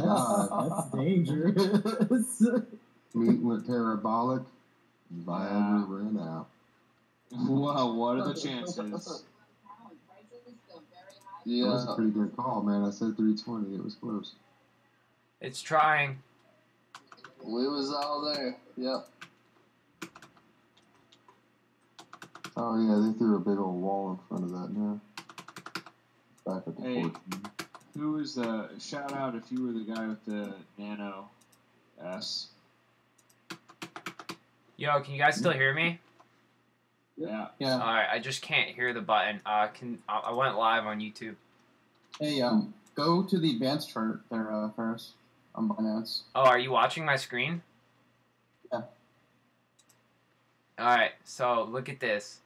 God, that's dangerous. Meat went parabolic. Viagra ran out. Wow, what are the chances? Yeah, that was a pretty good call, man. I said 320. It was close. It's trying. We was all there. Yep. Oh yeah, they threw a big old wall in front of that now. Back at the 14. Who was the shout out if you were the guy with the Nano S? Yo, can you guys still hear me? Yeah. Yeah. All right, I just can't hear the button. I went live on YouTube. Hey, go to the advanced chart there first on Binance. Oh, are you watching my screen? Yeah. All right, so look at this.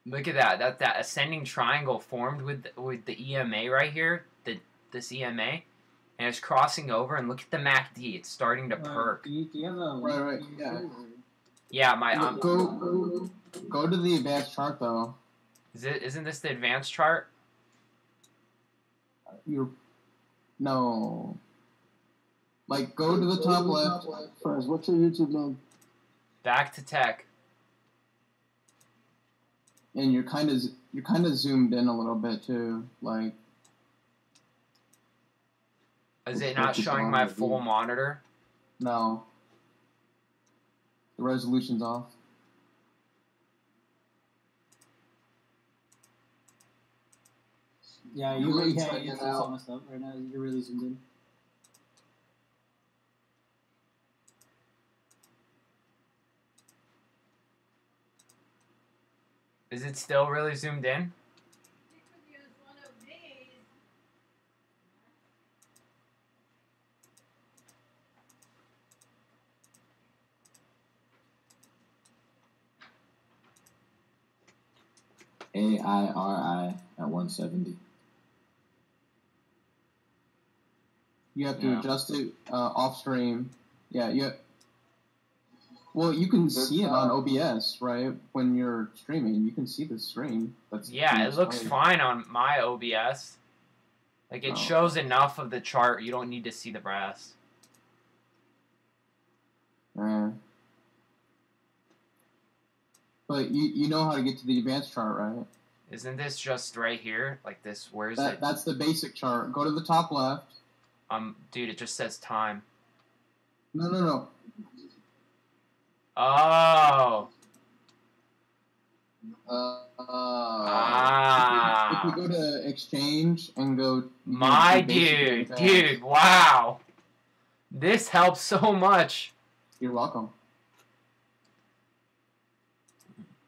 Look at that. That ascending triangle formed with the EMA right here. This EMA, and it's crossing over. And look at the MACD. It's starting to perk. Do you have a Right. Yeah. Yeah, my go to the advanced chart though. Isn't this the advanced chart? No. Like go to the top left. First, what's your YouTube name? Back to tech. And you're kind of zoomed in a little bit too, like. Is it not showing my full monitor? No. The resolution's off. Yeah, it's all messed up right now. You're really zoomed in. Is it still really zoomed in? AIRI at 170. You have to adjust it off stream. Yeah, well, you can see it on OBS, right? When you're streaming, you can see the screen. Yeah, it looks fine on my OBS. Like, it shows enough of the chart. You don't need to see the brass. But you know how to get to the advanced chart, right? Isn't this just right here? Like this, where is it? That's the basic chart. Go to the top left. Dude, it just says time. No. Oh. If you go to exchange and go... My dude, wow. This helps so much. You're welcome.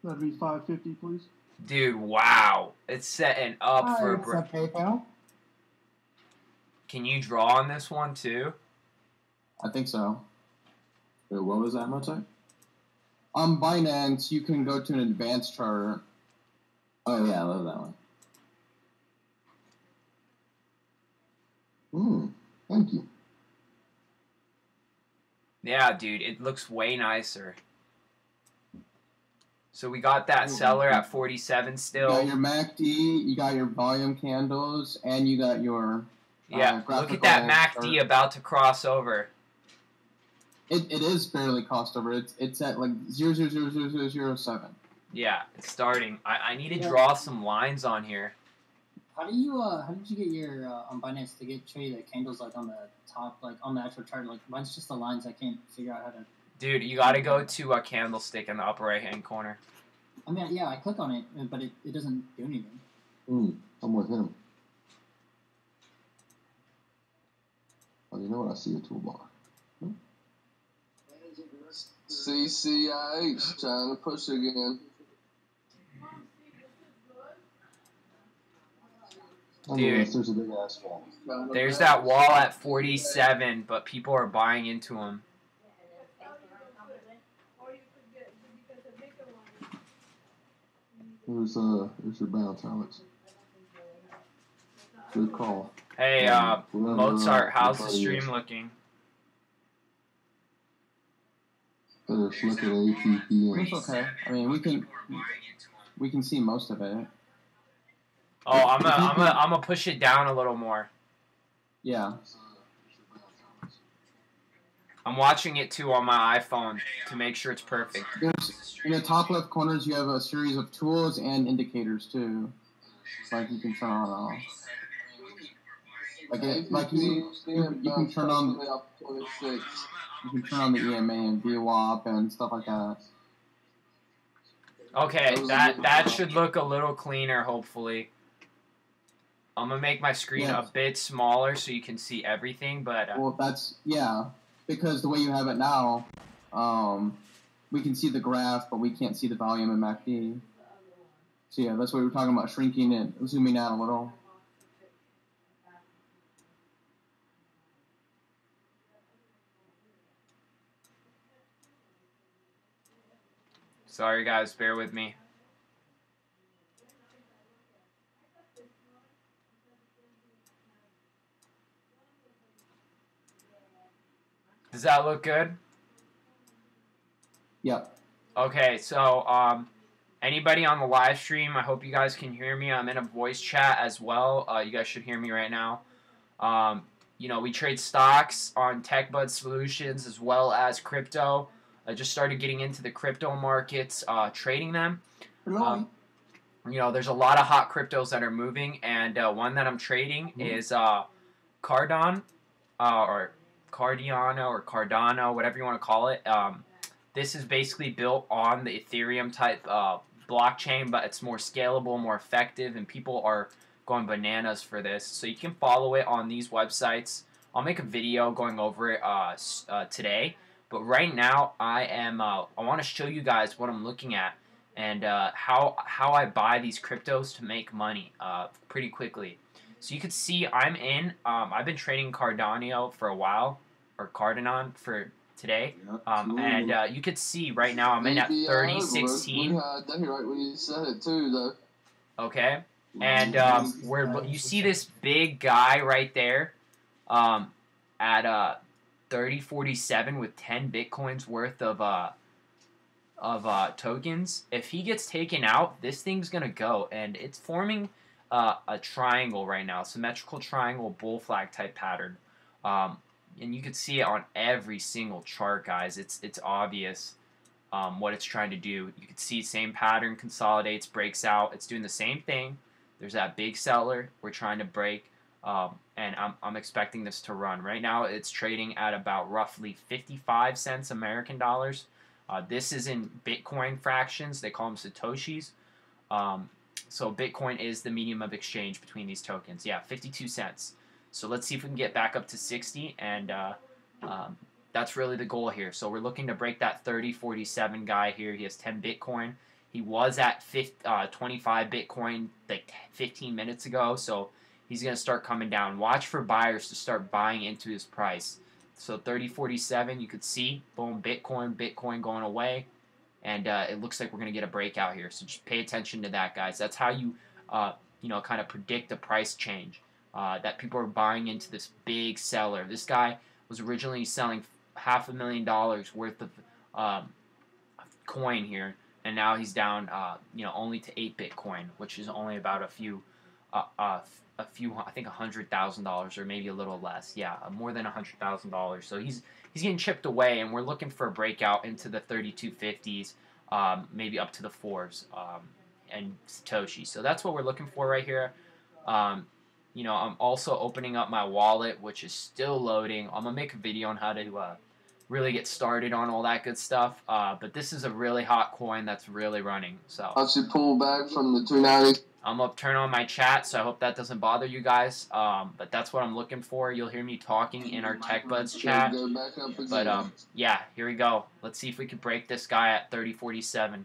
That'd be $5.50, please. Dude, wow. It's setting up for... PayPal. Can you draw on this one, too? I think so. Wait, what was that much time? On Binance, you can go to an advanced chart. Oh, yeah, I love that one. Thank you. Yeah, dude, it looks way nicer. So we got that seller at 47 still. You got your MACD, you got your volume candles, and you got your... Yeah, look at that MACD about to cross over. It is barely crossed over. It's at like 0.00007. Yeah, it's starting. I need to draw some lines on here. How did you get your on Binance to show you the candles like on the top, like on the actual chart? Like mine's just the lines. I can't figure out how to. Dude, you got to go to a candlestick in the upper right hand corner. I mean, yeah, I click on it, but it doesn't do anything. I'm with him. Oh, you know what? I see a toolbar. CCIH trying to push again. Dude, there's a big ass wall. There's that wall at 47, but people are buying into them. Here's your bounce, Alex. Good call. Hey, Mozart, how's the stream looking? Better flip it ATP. It's okay. I mean, we can see most of it. Oh, I'm gonna push it down a little more. Yeah. I'm watching it too on my iPhone to make sure it's perfect. In the top left corners, you have a series of tools and indicators too. Like you can turn on and off. You can turn on. You can turn on the EMA and VWAP and stuff like that. Okay, that should look a little cleaner, hopefully. I'm gonna make my screen a bit smaller so you can see everything, but well, because the way you have it now, we can see the graph, but we can't see the volume in MACD. So yeah, that's what we were talking about, shrinking it, zooming out a little. Sorry guys, bear with me. Does that look good? Yep. Okay, so anybody on the live stream, I hope you guys can hear me. I'm in a voice chat as well. You guys should hear me right now. You know, we trade stocks on TechBud Solutions as well as crypto. I just started getting into the crypto markets, trading them. You know, there's a lot of hot cryptos that are moving, and one that I'm trading is Cardano, or Cardiano, or Cardano, whatever you want to call it. This is basically built on the Ethereum type blockchain, but it's more scalable, more effective, and people are going bananas for this. So you can follow it on these websites. I'll make a video going over it today. But right now, I want to show you guys what I'm looking at and how I buy these cryptos to make money pretty quickly. So you can see I'm in. I've been trading Cardano for a while, or Cardano for today, and you could see right now I'm in at 30.16. Right when you said it too, though. Okay, and you see this big guy right there, at 30.47 with 10 bitcoins worth of tokens. If he gets taken out, this thing's gonna go, and it's forming a triangle right now, symmetrical triangle bull flag type pattern. And you can see it on every single chart, guys. It's obvious what it's trying to do. You can see same pattern, consolidates, breaks out. It's doing the same thing. There's that big seller we're trying to break, and I'm expecting this to run. Right now, it's trading at about roughly 55 cents American dollars. This is in Bitcoin fractions. They call them Satoshis. So Bitcoin is the medium of exchange between these tokens. Yeah, 52 cents. So let's see if we can get back up to 60, and that's really the goal here. So we're looking to break that 30.47 guy here. He has 10 Bitcoin. He was at 25 Bitcoin like 15 minutes ago, so he's going to start coming down. Watch for buyers to start buying into his price. So 30.47, you could see, boom, Bitcoin going away, and it looks like we're going to get a breakout here. So just pay attention to that, guys. That's how you, you know, kind of predict a price change. That people are buying into this big seller. This guy was originally selling $500,000 worth of coin here, and now he's down, you know, only to 8 Bitcoin, which is only about a few, I think $100,000 or maybe a little less. Yeah, more than $100,000. So he's getting chipped away, and we're looking for a breakout into the 3250s, maybe up to the 4s, and Satoshi. So that's what we're looking for right here. You know, I'm also opening up my wallet, which is still loading. I'm going to make a video on how to really get started on all that good stuff. But this is a really hot coin that's really running. So I should pull back from the 290. I'm going to turn on my chat, so I hope that doesn't bother you guys. But that's what I'm looking for. You'll hear me talking in our TechBuds chat. But yeah, here we go. Let's see if we can break this guy at 30.47.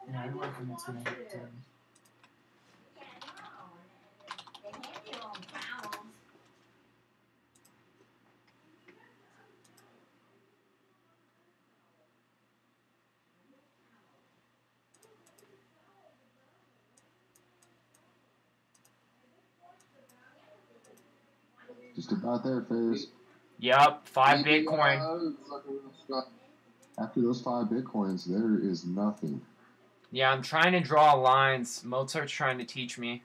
Yeah, I reckon it's gonna hit. Just about there, Fizz. Yep, 5 Bitcoin. After those 5 Bitcoins, there is nothing. Yeah, I'm trying to draw lines. Mozart's trying to teach me.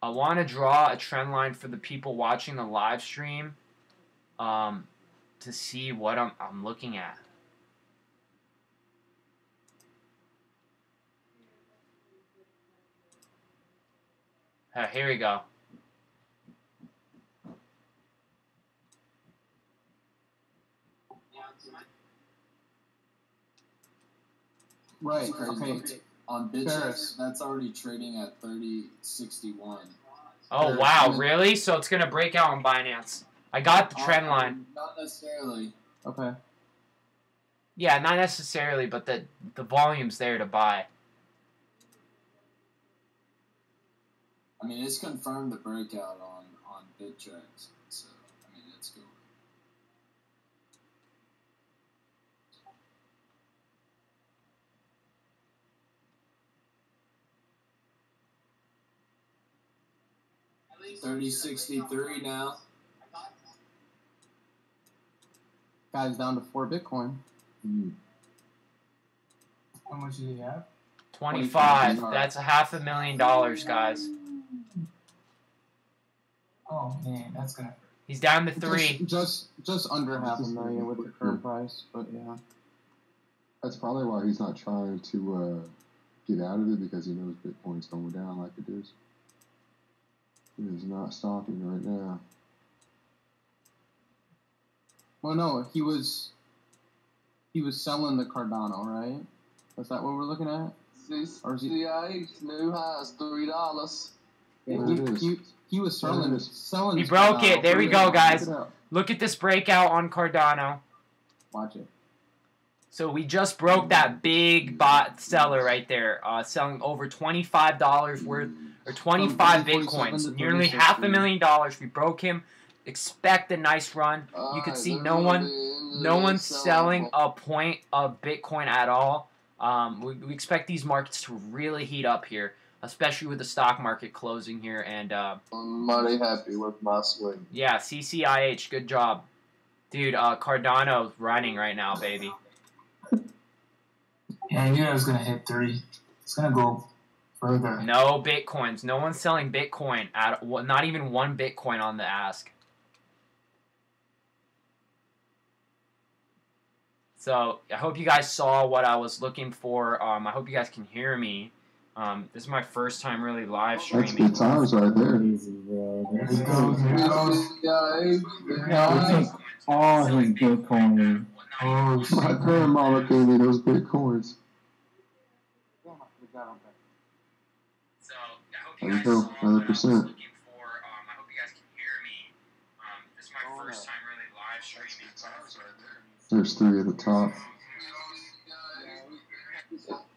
I want to draw a trend line for the people watching the live stream, to see what I'm looking at. Here we go. Right. Okay. On Ferris. Bitchex, that's already trading at 30.61. Oh, Ferris, wow, I'm in- really? So it's going to break out on Binance. I got the trend line. Not necessarily. Okay. Yeah, not necessarily, but the volume's there to buy. I mean, it's confirmed the breakout on Bitchex. So, I mean, it's good. $30.63 now. Guys, down to 4 Bitcoin. How much do you have? 25. That's $500,000, guys. Oh man, that's gonna hurt. He's down to 3. Just under $500,000 with the current price, but yeah. That's probably why he's not trying to get out of it, because he knows Bitcoin's going down like it is. It is not stopping right now. Well, no, he was selling the Cardano, right? Is that what we're looking at? Or is he? CCIH new highs $3. Yeah, he was selling. He broke it. There we go, guys. Check it out. Look at this breakout on Cardano. Watch it. So we just broke that big bot seller right there, selling over $25 worth, or 25 From 47 Bitcoins, to nearly 36. $500,000. We broke him. Expect a nice run. You can see no one's selling a point of Bitcoin at all. We expect these markets to really heat up here, especially with the stock market closing here. And I'm mighty happy with my swing. yeah, CCIH, good job, dude. Cardano's running right now, baby. Yeah, I knew I was gonna hit 3. It's gonna go further. No Bitcoins. No one's selling Bitcoin at not even 1 Bitcoin on the ask. So I hope you guys saw what I was looking for. I hope you guys can hear me. This is my first time really live That's streaming. good times right there. Crazy, bro. Here he goes. Here he goes. Take all his Bitcoin. Oh shit. My grandmama gave me those Bitcoins. So I hope There you we guys go, saw what I another was percent. looking for. I hope you guys can hear me. This is my first time really live streaming. There's 3 at the top.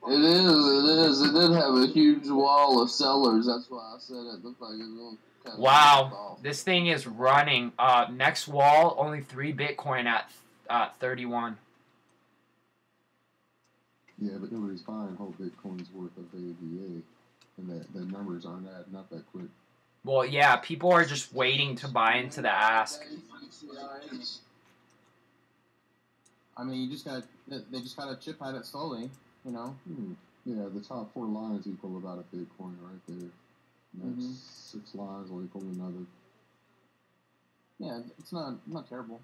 It is. It did have a huge wall of sellers. That's why I said it looked like it was going to kind of Wow, this thing is running. Next wall, only 3 Bitcoin at 31. Yeah, but nobody's buying whole Bitcoin's worth of AVA, and the numbers aren't adding up that quick. Well, yeah, people are just waiting to buy into the ask. I mean, they just gotta chip at it slowly, you know. Yeah, the top 4 lines equal about a Bitcoin right there. Next 6 lines will equal another. Yeah, it's not terrible.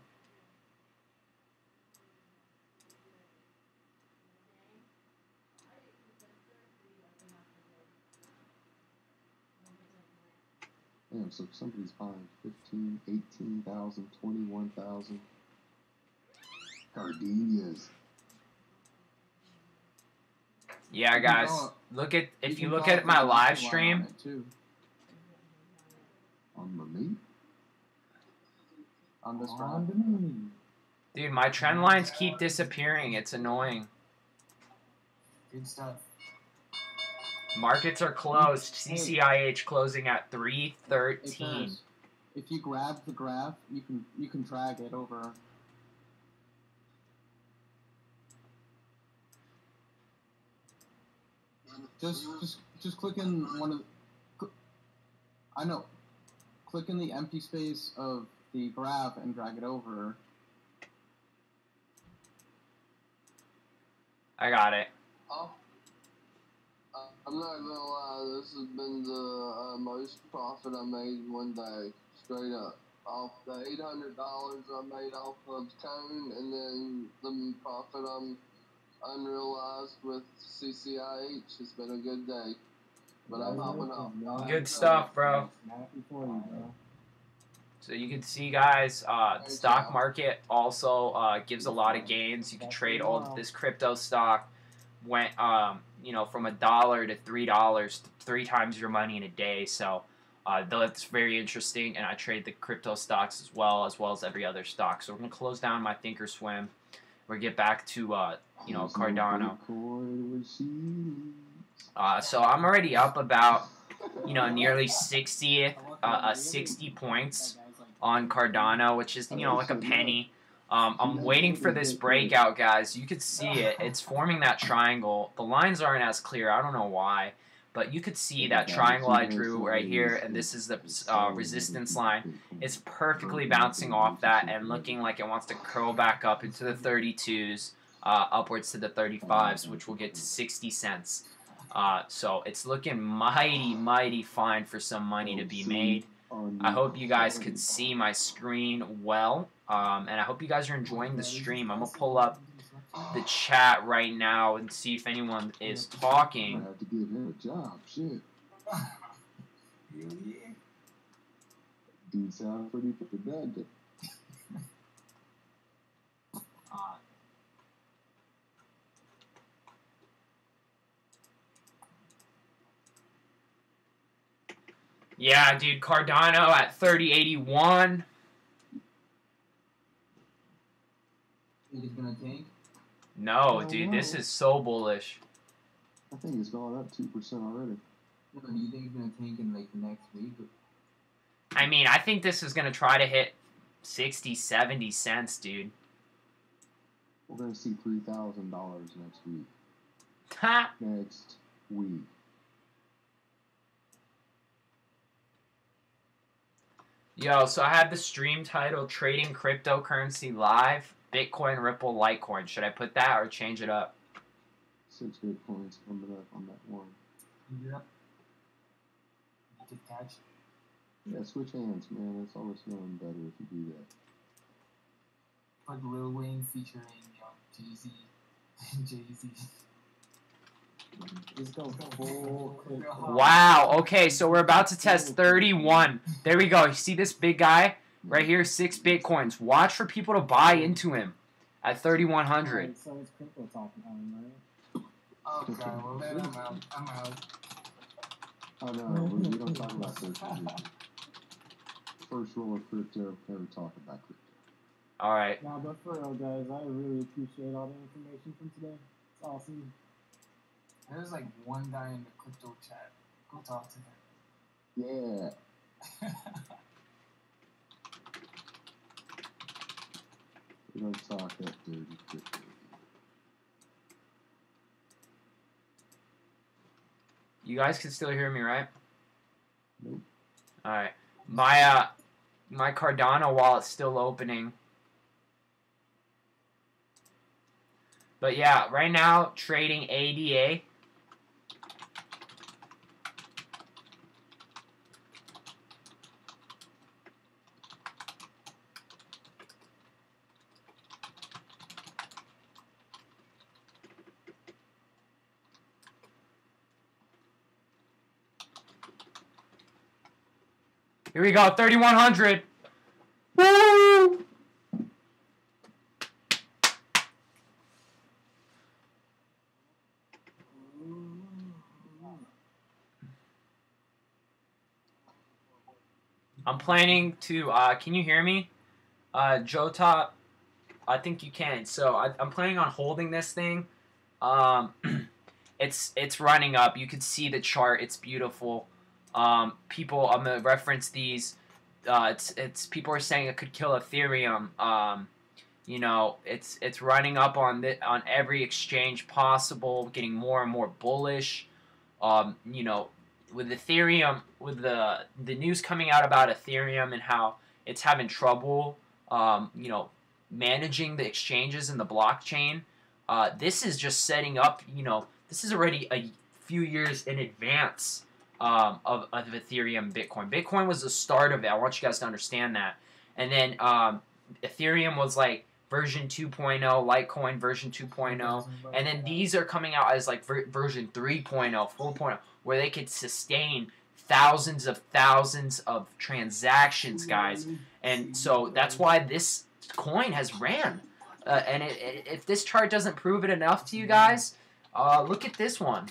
Damn, so somebody's buying 15, 18,000, 21,000 gardenias. Yeah, guys, look at if you look at my live stream. On the meat? On this round. Dude, my trend lines keep disappearing. It's annoying. Good stuff. Markets are closed. CCIH closing at 313. Because if you grab the graph, you can drag it over. Just click in one of. I know. Click in the empty space of the graph and drag it over. I got it. I'm not gonna lie, this has been the most profit I made one day, straight up. Off the $800 I made off of Cone, and then the profit I'm unrealized with CCIH. It's been a good day. But I'm hopping off. Good stuff, bro. Happy for you, bro. So you can see, guys, the stock market also gives a lot of gains. You can trade all of this crypto stock. Went, you know, from $1 to $3, 3 times your money in a day. So that's very interesting. And I trade the crypto stocks as well as every other stock. So we're gonna close down my Thinkorswim. We're gonna get back to you know, Cardano. So I'm already up about, you know, nearly 60 points on Cardano, which is, you know, like a penny. I'm waiting for this breakout, guys. You could see it. It's forming that triangle. The lines aren't as clear. I don't know why. But you could see that triangle I drew right here, and this is the resistance line. It's perfectly bouncing off that and looking like it wants to curl back up into the 32s, upwards to the 35s, which will get to 60 cents. So it's looking mighty, mighty fine for some money to be made. I hope you guys could see my screen well, and I hope you guys are enjoying the stream. I'm going to pull up the chat right now and see if anyone is talking. I have to give him a job, shit. Dude sound pretty bad. Yeah, dude, Cardano at 3081. Think it's gonna tank? No, dude, this is so bullish. I think it's gone up 2% already. Do you think it's gonna tank in like the next week? I mean, I think this is gonna try to hit 60, 70 cents, dude. We're gonna see $3,000 next week. Ha! Next week. Yo, so I have the stream title Trading Cryptocurrency Live, Bitcoin, Ripple, Litecoin. Should I put that or change it up? 6 Bitcoins coming up on that one. Yep. Good catch. Yeah, switch hands, man. It's always feeling better if you do that. Like Lil Wayne featuring Jay-Z. Jay-Z. Just go full crypto. Wow, okay, so we're about to test 31. There we go. You see this big guy right here, 6 Bitcoins. Watch for people to buy into him at 3,100. Alright, so it's crypto talking time, right? Okay, well then I'm out. Oh no, we don't talk about crypto. First rule of crypto, never talk about crypto. Alright. Nah, but for real, guys, I really appreciate all the information from today. It's awesome. There's like one guy in the crypto chat. Go talk to him. Yeah. We don't talk that dirty crypto. You guys can still hear me, right? Nope. Alright. My Cardano wallet's still opening. But yeah, right now, trading ADA. Here we go, 3,100. Woo! I'm planning to, can you hear me? Joe Top, I think you can. So I'm planning on holding this thing. It's running up. You can see the chart. It's beautiful. People, I'm gonna reference these. It's people are saying it could kill Ethereum. You know, it's running up on every exchange possible, getting more and more bullish. You know, with Ethereum, with the news coming out about Ethereum and how it's having trouble, you know, managing the exchanges in the blockchain. This is just setting up. You know, this is already a few years in advance of Ethereum, Bitcoin. Bitcoin was the start of it. I want you guys to understand that. And then Ethereum was like version 2.0, Litecoin version 2.0, and then these are coming out as like version 3.0, 4.0, where they could sustain thousands of transactions, guys. And so that's why this coin has ran. And if this chart doesn't prove it enough to you guys, look at this one.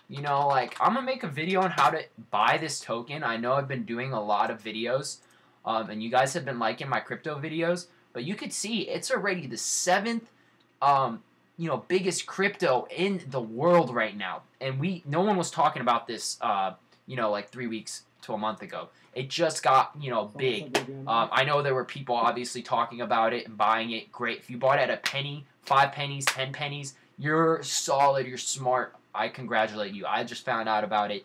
You know, like, I'm going to make a video on how to buy this token. I know I've been doing a lot of videos, and you guys have been liking my crypto videos. But you could see it's already the 7th, you know, biggest crypto in the world right now. And no one was talking about this, you know, like 3 weeks to a month ago. It just got, you know, big. I know there were people obviously talking about it and buying it. Great. If you bought it at a penny, 5 pennies, 10 pennies, you're solid, you're smart. I congratulate you. I just found out about it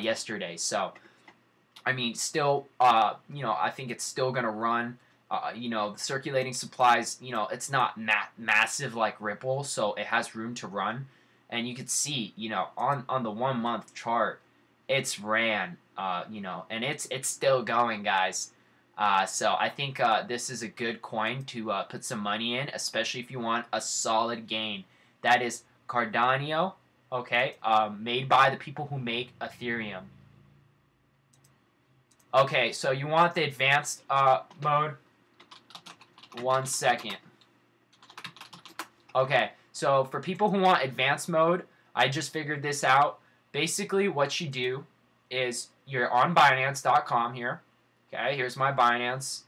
yesterday. So, I mean, still, you know, I think it's still going to run. You know, the circulating supplies, you know, it's not massive like Ripple, so it has room to run. And you can see, you know, on the 1 month chart, it's ran, you know, and it's still going, guys. So I think this is a good coin to put some money in, especially if you want a solid gain. That is Cardano, okay, made by the people who make Ethereum. Okay, so you want the advanced mode. 1 second. Okay, so for people who want advanced mode, I just figured this out. Basically, what you do is you're on Binance.com here. Okay, here's my Binance.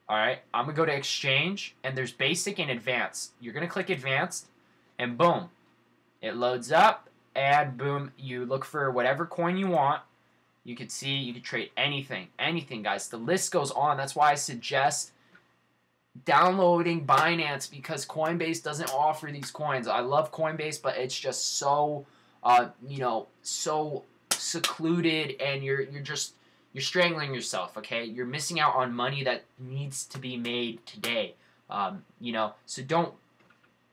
Alright, I'm going to go to exchange, and there's basic and advanced. You're going to click advanced, and boom. It loads up, and boom, you look for whatever coin you want. You can see, you can trade anything, guys. The list goes on. That's why I suggest downloading Binance, because Coinbase doesn't offer these coins. I love Coinbase, but it's just so, you know, so secluded, and you're strangling yourself. Okay, you're missing out on money that needs to be made today. You know, so don't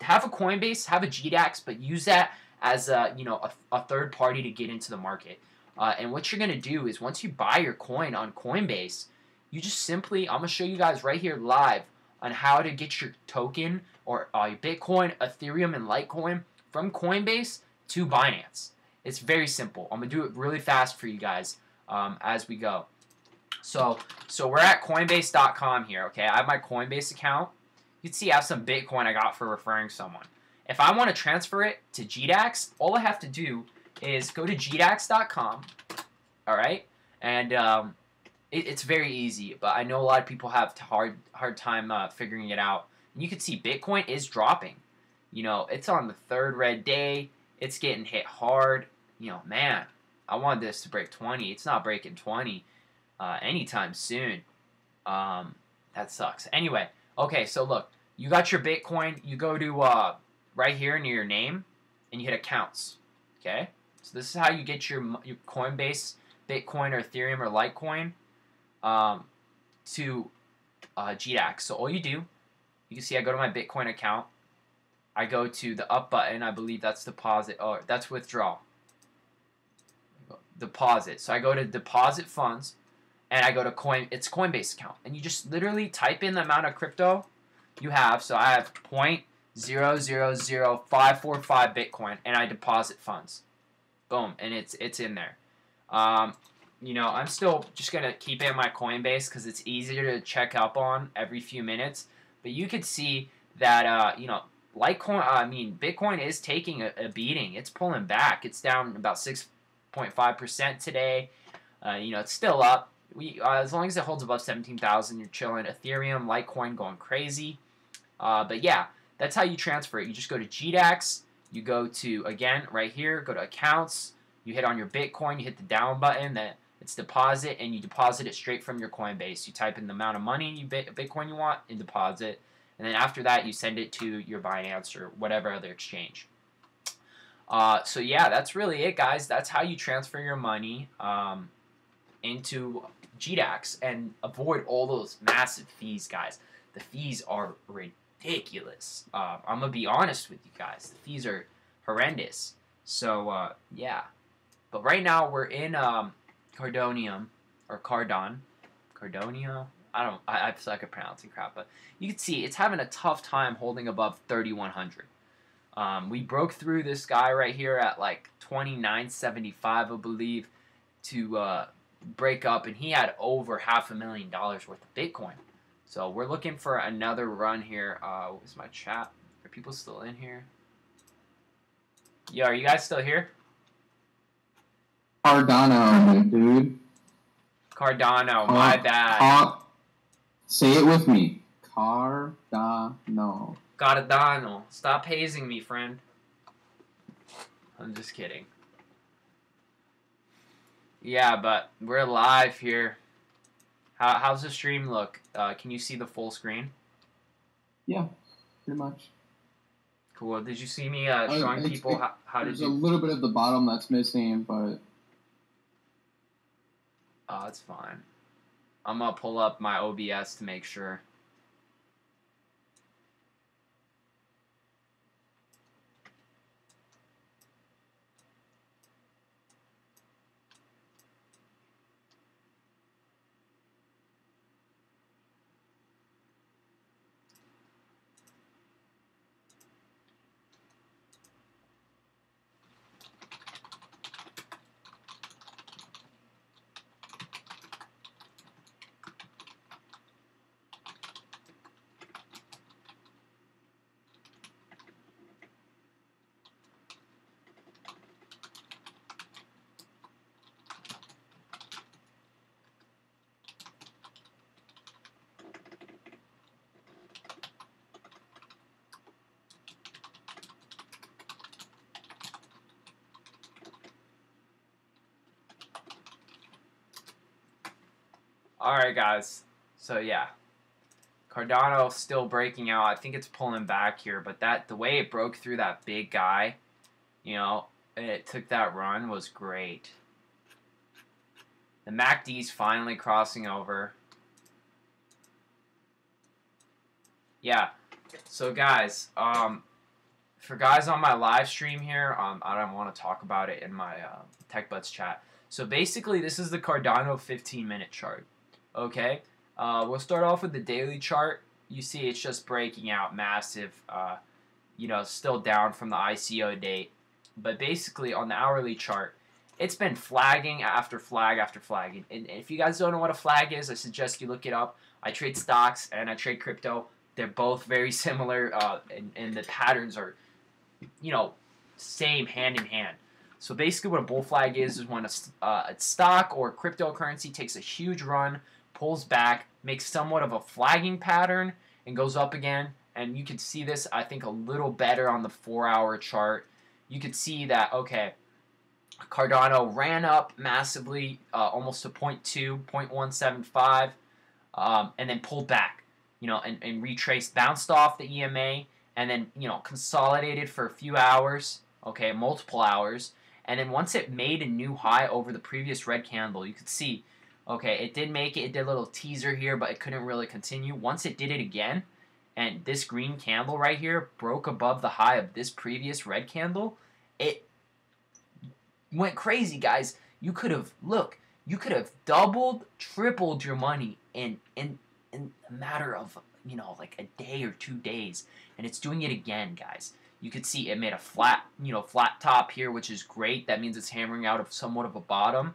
have a Coinbase, have a GDAX, but use that as a, you know, a third party to get into the market. And what you're gonna do is once you buy your coin on Coinbase, you just simply, I'm gonna show you guys right here live on how to get your token or your Bitcoin, Ethereum, and Litecoin from Coinbase to Binance. It's very simple. I'm going to do it really fast for you guys as we go. So we're at Coinbase.com here, okay? I have my Coinbase account. You can see I have some Bitcoin I got for referring someone. If I want to transfer it to GDAX, all I have to do is go to GDAX.com, all right? And it's very easy, but I know a lot of people have hard time figuring it out. And you can see Bitcoin is dropping. You know, it's on the 3rd red day. It's getting hit hard. You know, man, I wanted this to break 20. It's not breaking 20 anytime soon. That sucks. Anyway, okay, so look. You got your Bitcoin. You go to right here near your name, and you hit accounts. Okay? So this is how you get your Coinbase, Bitcoin, or Ethereum, or Litecoin to GDAX. So all you do, you can see I go to my Bitcoin account. I go to the up button. I believe that's deposit. Oh, that's withdraw. Deposit. So I go to deposit funds, and I go to it's Coinbase account. And you just literally type in the amount of crypto you have. So I have 0.000545 Bitcoin, and I deposit funds. Boom, and it's in there. You know, I'm still just going to keep it in my Coinbase because it's easier to check up on every few minutes. But you could see that, you know, Bitcoin is taking a beating. It's pulling back. It's down about 6.5% today. You know, it's still up. As long as it holds above 17,000, you're chilling. Ethereum, Litecoin going crazy. But yeah, that's how you transfer it. You just go to GDAX. You go to, again, right here, go to accounts. You hit on your Bitcoin. You hit the down button. It's deposit, and you deposit it straight from your Coinbase. You type in the amount of money, Bitcoin you want, and deposit. And then after that, you send it to your Binance or whatever other exchange. So yeah, that's really it, guys. That's how you transfer your money into GDAX and avoid all those massive fees, guys. The fees are ridiculous. I'm going to be honest with you guys. The fees are horrendous. So, yeah. But right now we're in Cardonium or Cardonia. I suck at pronouncing crap, but you can see it's having a tough time holding above 3,100. We broke through this guy right here at like 29.75, I believe, to break up, and he had over $500,000 worth of Bitcoin. So we're looking for another run here. Where's my chat? Are people still in here? Yeah, are you guys still here? Cardano, dude. Cardano, my bad. Say it with me. Cardano. Cardano. Stop hazing me, friend. I'm just kidding. Yeah, but we're live here. How's the stream look? Can you see the full screen? Yeah, pretty much. Cool. Did you see me showing people how to do? There's a little bit of the bottom that's missing, but... Oh, it's fine. I'm going to pull up my OBS to make sure. Alright, guys. So, yeah. Cardano still breaking out. I think it's pulling back here, but the way it broke through that big guy, you know, and it took that run was great. The MACD's finally crossing over. Yeah. So, guys, for guys on my live stream here, I don't want to talk about it in my TechButts chat. So, basically, this is the Cardano 15-minute chart. Okay, we'll start off with the daily chart. You see it's just breaking out massive, you know, still down from the ICO date. But basically on the hourly chart, it's been flagging after flag after flag. And if you guys don't know what a flag is, I suggest you look it up. I trade stocks and I trade crypto. They're both very similar, and the patterns are, you know, same hand in hand. So basically what a bull flag is when a stock or cryptocurrency takes a huge run, pulls back, makes somewhat of a flagging pattern, and goes up again. And you can see this, I think, a little better on the 4-hour chart. You could see that, okay, Cardano ran up massively, almost to 0.175, and then pulled back, you know, and retraced, bounced off the EMA, and then, you know, consolidated for a few hours, okay, multiple hours. And then once it made a new high over the previous red candle, you could see, okay, it did make it. It did a little teaser here, but it couldn't really continue. Once it did it again, and this green candle right here broke above the high of this previous red candle, it went crazy, guys. You could have, look, you could have doubled, tripled your money in a matter of, you know, like a day or 2 days. And it's doing it again, guys. You could see it made a flat, you know, flat top here, which is great. That means it's hammering out of somewhat of a bottom.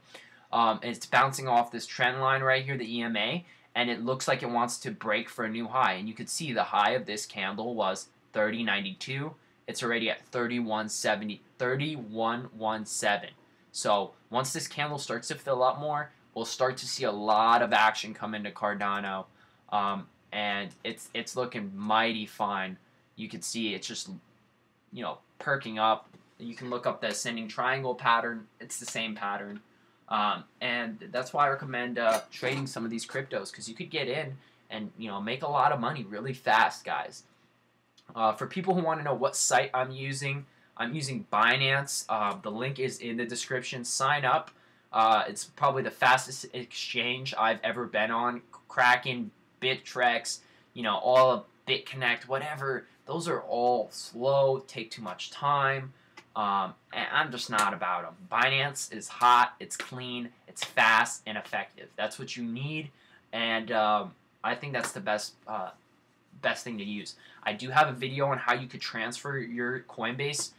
And it's bouncing off this trend line right here, the EMA, and it looks like it wants to break for a new high. And you could see the high of this candle was 30.92. It's already at 31.70, 31.17. So once this candle starts to fill up more, we'll start to see a lot of action come into Cardano, and it's looking mighty fine. You can see it's just, you know, perking up. You can look up the ascending triangle pattern. It's the same pattern. And that's why I recommend trading some of these cryptos, because you could get in and, you know, make a lot of money really fast, guys. For people who want to know what site I'm using Binance. The link is in the description. Sign up. It's probably the fastest exchange I've ever been on. Kraken, Bittrex, you know, all of BitConnect, whatever. Those are all slow, take too much time. And I'm just not about them. Binance is hot, it's clean, it's fast, and effective. That's what you need, and I think that's the best thing to use. I do have a video on how you could transfer your Coinbase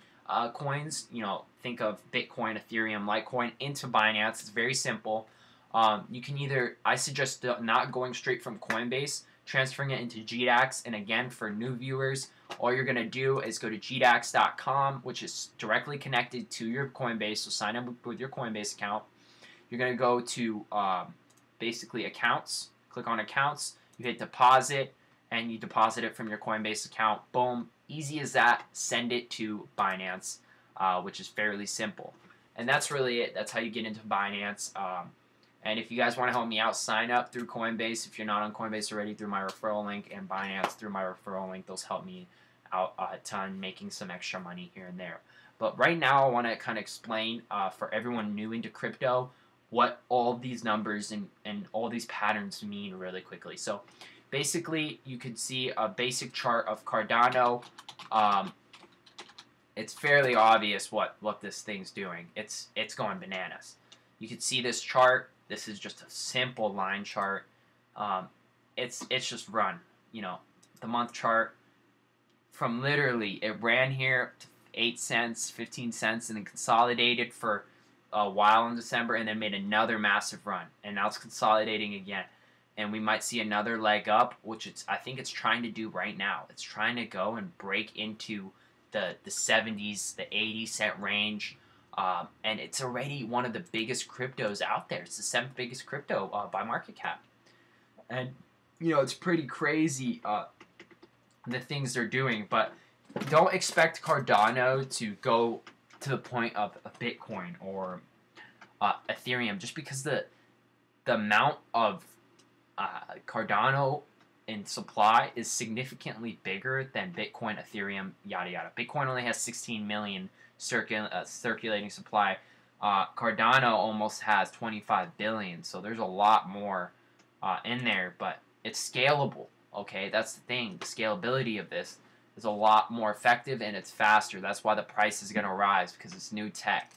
coins. You know, think of Bitcoin, Ethereum, Litecoin into Binance. It's very simple. You can either, I suggest not going straight from Coinbase, transferring it into GDAX. And again, for new viewers, all you're going to do is go to GDAX.com, which is directly connected to your Coinbase. So sign up with your Coinbase account. You're going to go to basically accounts. Click on accounts. You hit deposit, and you deposit it from your Coinbase account. Boom. Easy as that. Send it to Binance, which is fairly simple. And that's really it. That's how you get into Binance. And if you guys want to help me out, sign up through Coinbase. If you're not on Coinbase already, through my referral link, and Binance through my referral link. Those help me out a ton, making some extra money here and there. But right now, I want to kind of explain for everyone new into crypto what all these numbers and all these patterns mean really quickly. So basically, you can see a basic chart of Cardano. It's fairly obvious what this thing's doing. It's going bananas. You can see this chart. This is just a simple line chart. It's just run. You know, the month chart from literally it ran here to 8 cents, 15 cents, and then consolidated for a while in December, and then made another massive run, and now it's consolidating again. And we might see another leg up, which I think it's trying to do right now. It's trying to go and break into the 70s, the 80-cent range. And it's already one of the biggest cryptos out there. It's the 7th biggest crypto by market cap. And, you know, it's pretty crazy the things they're doing. But don't expect Cardano to go to the point of Bitcoin or Ethereum, just because the amount of Cardano in supply is significantly bigger than Bitcoin, Ethereum, yada yada. Bitcoin only has 16 million circulating supply. Cardano almost has 25 billion, so there's a lot more in there, but it's scalable. Okay, that's the thing. The scalability of this is a lot more effective, and it's faster. That's why the price is going to rise, because it's new tech.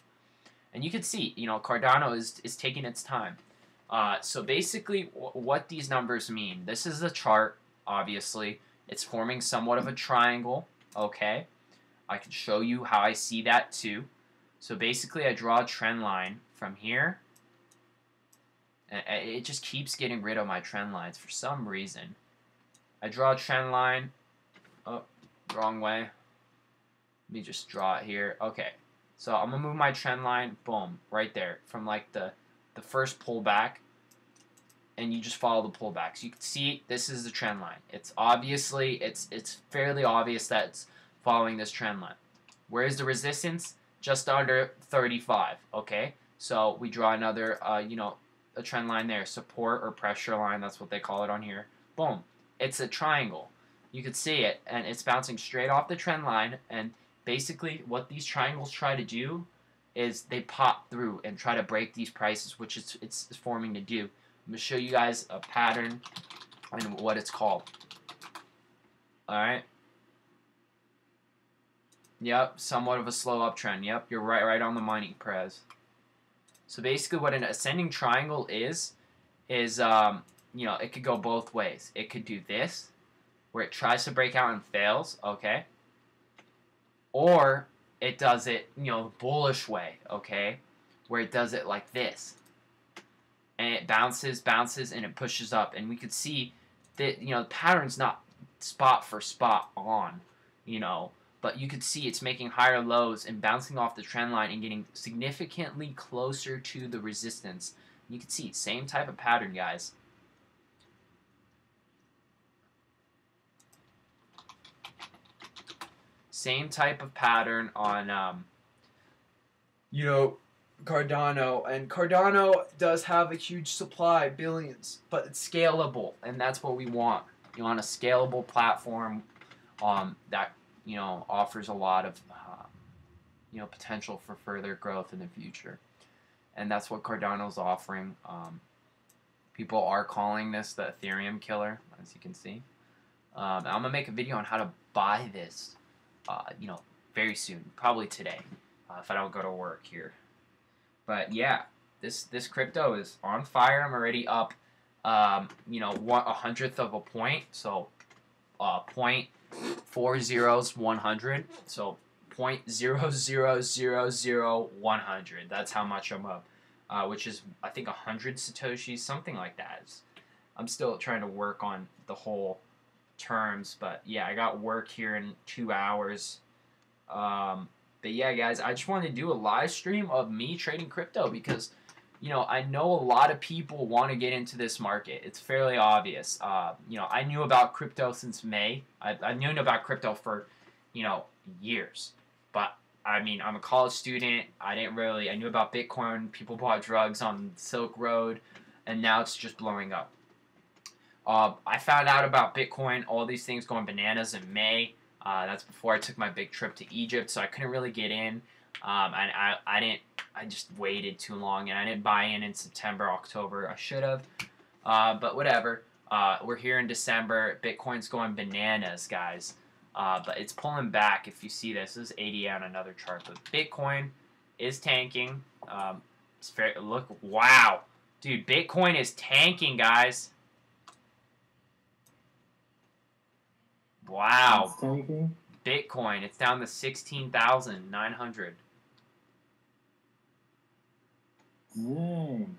And you can see, you know, Cardano is taking its time. So basically, what these numbers mean. This is the chart, obviously. It's forming somewhat of a triangle, okay? I can show you how I see that too. So basically, I draw a trend line from here. And it just keeps getting rid of my trend lines for some reason. I draw a trend line. Oh, wrong way. Let me just draw it here. Okay. So I'm going to move my trend line, boom, right there, from like the first pullback, and you just follow the pullback. So you can see this is the trend line. It's obviously, it's fairly obvious that it's following this trend line. Where is the resistance? Just under 35, okay? So we draw another, you know, a trend line there, support or pressure line, that's what they call it on here. Boom. It's a triangle. You can see it, and it's bouncing straight off the trend line, and basically what these triangles try to do is they pop through and try to break these prices, which it's forming to do. I'm going to show you guys a pattern and what it's called. Alright. Yep, somewhat of a slow uptrend. Yep, you're right on the money, Prez. So basically what an ascending triangle is you know, it could go both ways. It could do this, where it tries to break out and fails, okay? Or it does it, you know, bullish way, okay? Where it does it like this. And it bounces, and it pushes up. And we could see that, you know, the pattern's not spot for spot on, you know. But you could see it's making higher lows and bouncing off the trend line and getting significantly closer to the resistance. You can see, same type of pattern, guys. Same type of pattern on, you know, Cardano. And Cardano does have a huge supply, billions, but it's scalable, and that's what we want. You want a scalable platform that, you know, offers a lot of, you know, potential for further growth in the future. And that's what Cardano's offering. People are calling this the Ethereum killer, as you can see. I'm going to make a video on how to buy this, you know, very soon, probably today. if I don't go to work here. But yeah, this crypto is on fire. I'm already up, you know, 1/100th of a point. So, 0.40 100. So 0.0000 100. That's how much I'm up, which is I think 100 satoshis, something like that. I'm still trying to work on the whole terms, but yeah, I got work here in 2 hours. But yeah, guys, I just wanted to do a live stream of me trading crypto because, you know, I know a lot of people want to get into this market. It's fairly obvious. You know, I knew about crypto since May. I knew about crypto for, you know, years. But, I mean, I'm a college student. I knew about Bitcoin. People bought drugs on Silk Road, and now it's just blowing up. I found out about Bitcoin, all these things going bananas in May. That's before I took my big trip to Egypt, so I couldn't really get in. And I just waited too long, and I didn't buy in September, October. I should have, but whatever. We're here in December. Bitcoin's going bananas, guys. But it's pulling back. If you see this is 80 on another chart. But Bitcoin is tanking. It's fair. Look, wow, dude, Bitcoin is tanking, guys. Wow. It's tanking. Bitcoin, it's down to 16,900. Dang.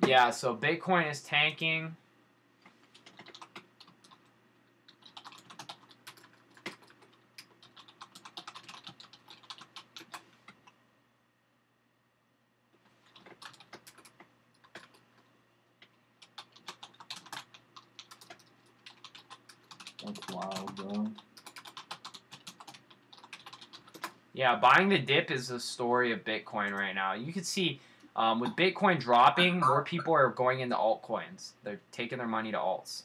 Yeah, so Bitcoin is tanking. That's wild, bro. Yeah, buying the dip is the story of Bitcoin right now. You can see with Bitcoin dropping, more people are going into altcoins. They're taking their money to alts.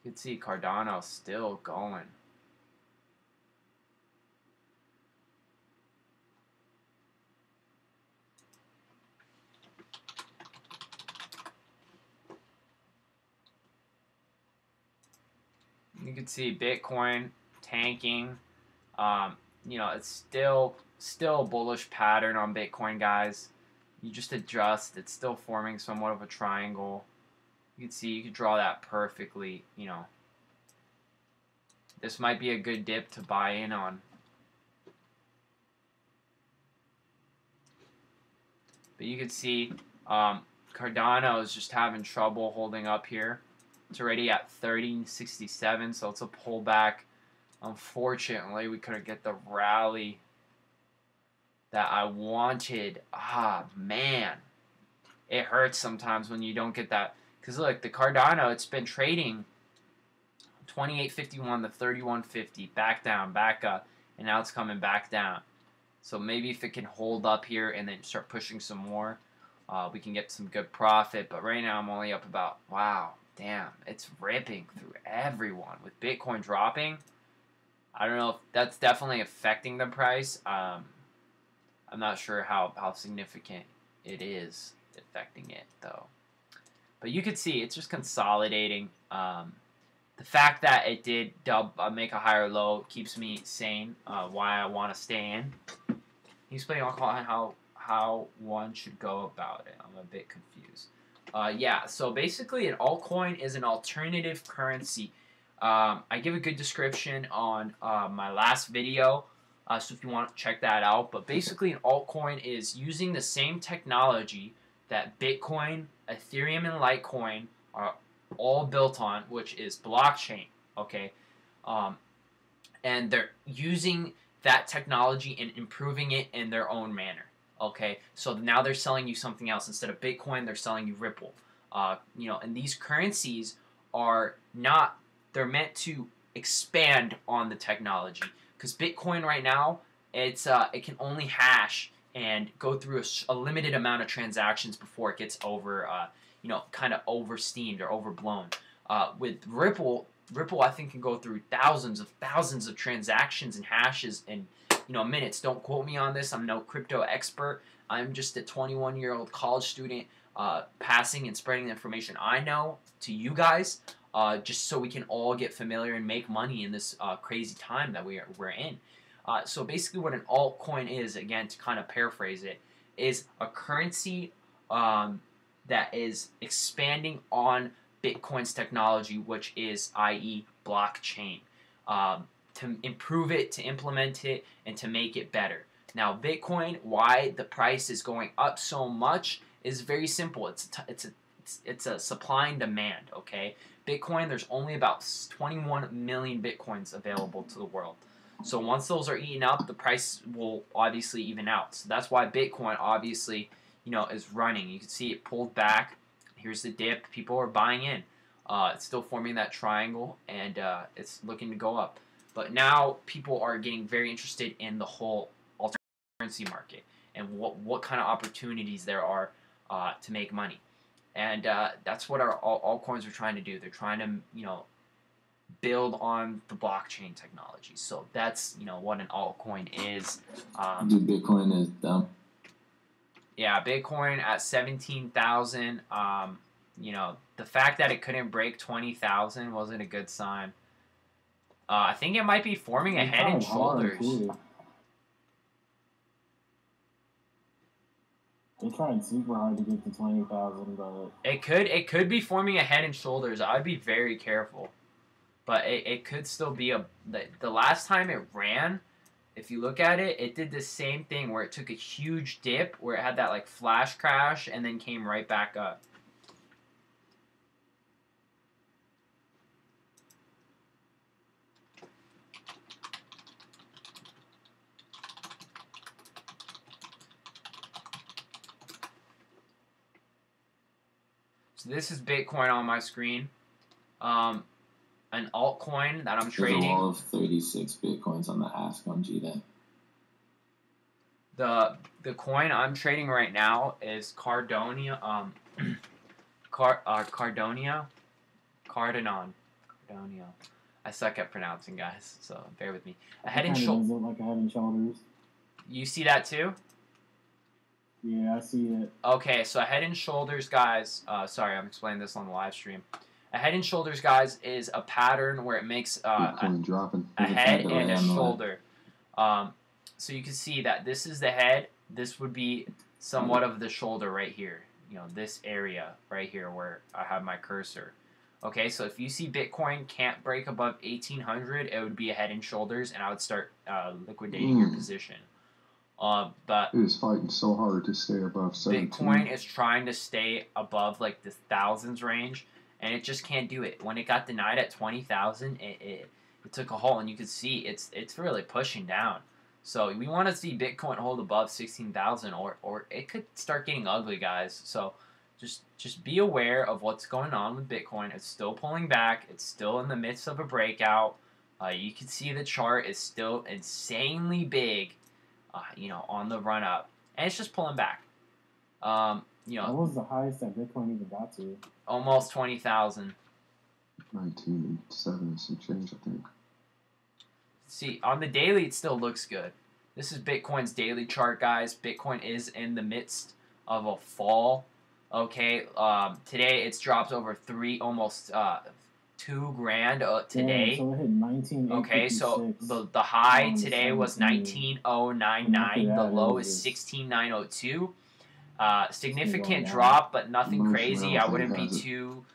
You can see Cardano still going. You can see Bitcoin tanking. You know, it's still a bullish pattern on Bitcoin, guys. You just adjust. It's still forming somewhat of a triangle. You can see, you can draw that perfectly, you know. This might be a good dip to buy in on. But you can see Cardano is just having trouble holding up here. It's already at 30.67, so it's a pullback. Unfortunately, we couldn't get the rally that I wanted. Ah, man. It hurts sometimes when you don't get that. Because look, the Cardano, it's been trading 28.51 to 31.50. Back down, back up. And now it's coming back down. So maybe if it can hold up here and then start pushing some more, we can get some good profit. But right now I'm only up about, wow, damn, it's ripping through everyone. With Bitcoin dropping, I don't know if that's definitely affecting the price. I'm not sure how significant it is affecting it, though. But you can see it's just consolidating. The fact that it did make a higher low keeps me sane. Why I want to stay in. He's explain how one should go about it. I'm a bit confused. Yeah, so basically an altcoin is an alternative currency. I give a good description on my last video, so if you want to check that out. But basically an altcoin is using the same technology that Bitcoin, Ethereum, and Litecoin are all built on, which is blockchain, okay? And they're using that technology and improving it in their own manner, okay? So now they're selling you something else. Instead of Bitcoin, they're selling you Ripple. You know, and these currencies are not, they're meant to expand on the technology. Because Bitcoin right now, it can only hash and go through a limited amount of transactions before it gets over, you know, kind of oversteamed or overblown. With Ripple, Ripple, I think, can go through thousands of transactions and hashes in minutes. Don't quote me on this. I'm no crypto expert. I'm just a 21-year-old college student passing and spreading the information I know to you guys, just so we can all get familiar and make money in this crazy time that we're in. So basically what an altcoin is, again, to kind of paraphrase it, is a currency that is expanding on Bitcoin's technology, which is, i.e., blockchain, to improve it, to implement it, and to make it better. Now, Bitcoin, why the price is going up so much is very simple. It's a supply and demand, okay? Bitcoin, there's only about 21 million Bitcoins available to the world. So once those are eaten up, the price will obviously even out. So that's why Bitcoin obviously, is running. You can see it pulled back. Here's the dip. People are buying in. It's still forming that triangle, and it's looking to go up. But now people are getting very interested in the whole alternative currency market and what kind of opportunities there are to make money. And that's what our altcoins are trying to do. They're trying to, build on the blockchain technology. So that's, what an altcoin is. Dude, Bitcoin is dumb. Yeah, Bitcoin at 17,000. The fact that it couldn't break 20,000 wasn't a good sign. I think it might be forming a head and shoulders. They tried super hard to get to 20,000, but it could be forming a head and shoulders. I'd be very careful, but it could still be the last time it ran. If you look at it, it did the same thing where it took a huge dip, where it had that like flash crash, and then came right back up. So this is Bitcoin on my screen. An altcoin that I'm trading. There's a wall of 36 Bitcoins on the Ask on GDAP. The coin I'm trading right now is Cardonia. Cardonia. I suck at pronouncing, guys, so bear with me. A head and shoulders. Like a head and shoulders. You see that too? Yeah, I see it. Okay, so a head and shoulders, guys. Sorry, I'm explaining this on the live stream. A head and shoulders, guys, is a pattern where it makes a head and a shoulder. So you can see that this is the head. This would be somewhat of the shoulder right here. This area right here where I have my cursor. Okay, so if you see Bitcoin can't break above 1,800, it would be a head and shoulders, and I would start liquidating your position. But it is fighting so hard to stay above 17. Bitcoin is trying to stay above like the thousands range, and it just can't do it. When it got denied at 20,000, it took a halt, and you can see it's really pushing down. So we want to see Bitcoin hold above 16,000, or it could start getting ugly, guys. So just be aware of what's going on with Bitcoin. It's still pulling back. It's still in the midst of a breakout. You can see the chart is still insanely big, on the run up, and it's just pulling back. What was the highest that Bitcoin even got to? Almost 20,000. 19.7 and some change, I think. See, on the daily, it still looks good. This is Bitcoin's daily chart, guys. Bitcoin is in the midst of a fall. Okay, today it's dropped over almost $2,000 today. Yeah, so it hit 19. Okay, so the high today was 19,099. The low is 16,902. Significant drop, but nothing crazy. I wouldn't be too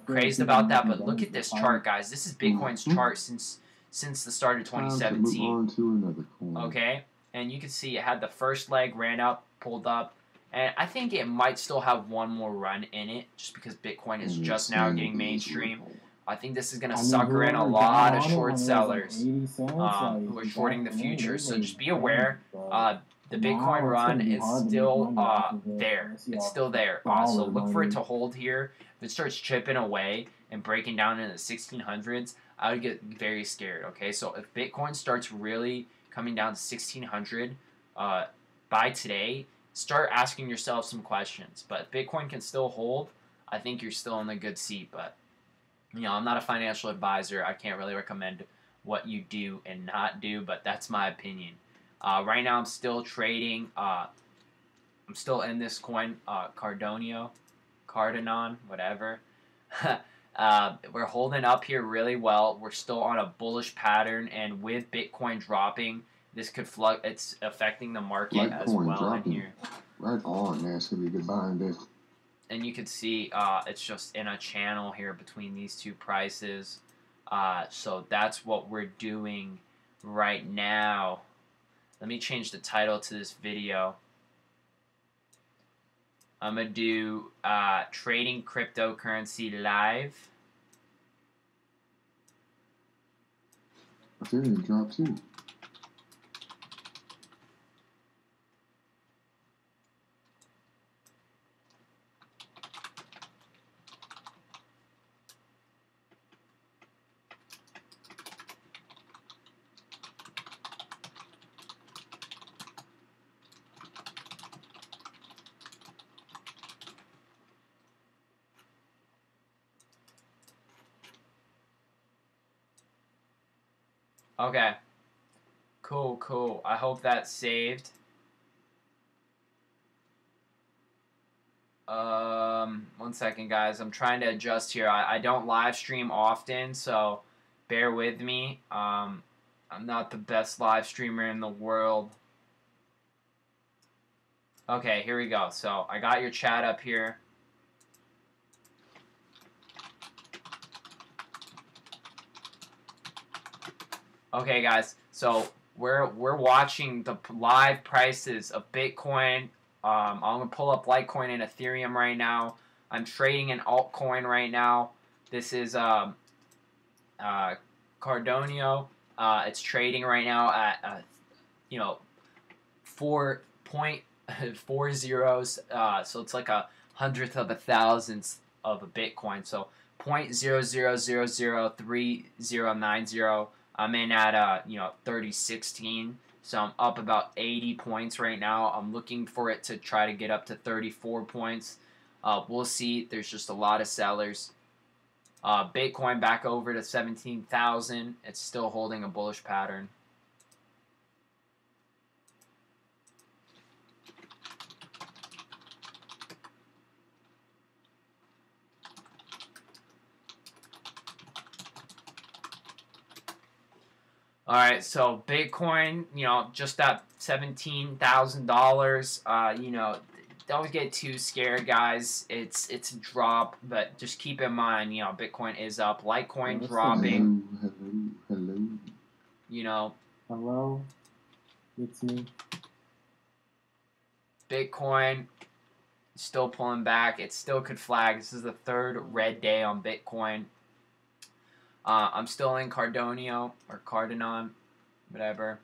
crazed about that. But look at this chart, guys. This is Bitcoin's chart since the start of 2017. Okay, and you can see it had the first leg, ran up, pulled up. And I think it might still have one more run in it, just because Bitcoin is just now getting mainstream. I think this is going to sucker in a lot of short sellers who are shorting the future. So just be aware. The Bitcoin run is still there. It's still there. So look for it to hold here. If it starts chipping away and breaking down into the 1600s, I would get very scared. Okay, so if Bitcoin starts really coming down to 1600 by today, start asking yourself some questions. But if Bitcoin can still hold, I think you're still in a good seat. But I'm not a financial advisor. I can't really recommend what you do and not do, but that's my opinion. Right now, I'm still trading. I'm still in this coin, Cardano, whatever. We're holding up here really well. We're still on a bullish pattern, and with Bitcoin dropping, this could it's affecting the market as well dropping in here. Right on, man. It's gonna be a good buying day. And you can see it's just in a channel here between these two prices. So that's what we're doing right now. Let me change the title to this video. I'm going to do Trading Cryptocurrency Live. Ethereum dropped too. Okay. Cool. I hope that's saved. One second, guys. I'm trying to adjust here. I don't live stream often, so bear with me. I'm not the best live streamer in the world. Okay, here we go. So I got your chat up here. Okay, guys. So we're watching the live prices of Bitcoin. I'm gonna pull up Litecoin and Ethereum right now. I'm trading an altcoin right now. This is Cardano. It's trading right now at 4.4 zeros. So it's like a hundredth of a thousandth of a Bitcoin. So 0.00003090. I'm in at 3016. So I'm up about 80 points right now. I'm looking for it to try to get up to 34 points. We'll see. There's just a lot of sellers. Bitcoin back over to 17,000. It's still holding a bullish pattern. All right, so Bitcoin, just at $17,000. Don't get too scared, guys. It's a drop, but just keep in mind, Bitcoin is up. Litecoin dropping. Hello. Hello, it's me. Bitcoin still pulling back. It still could flag. This is the third red day on Bitcoin. I'm still in Cardano, whatever.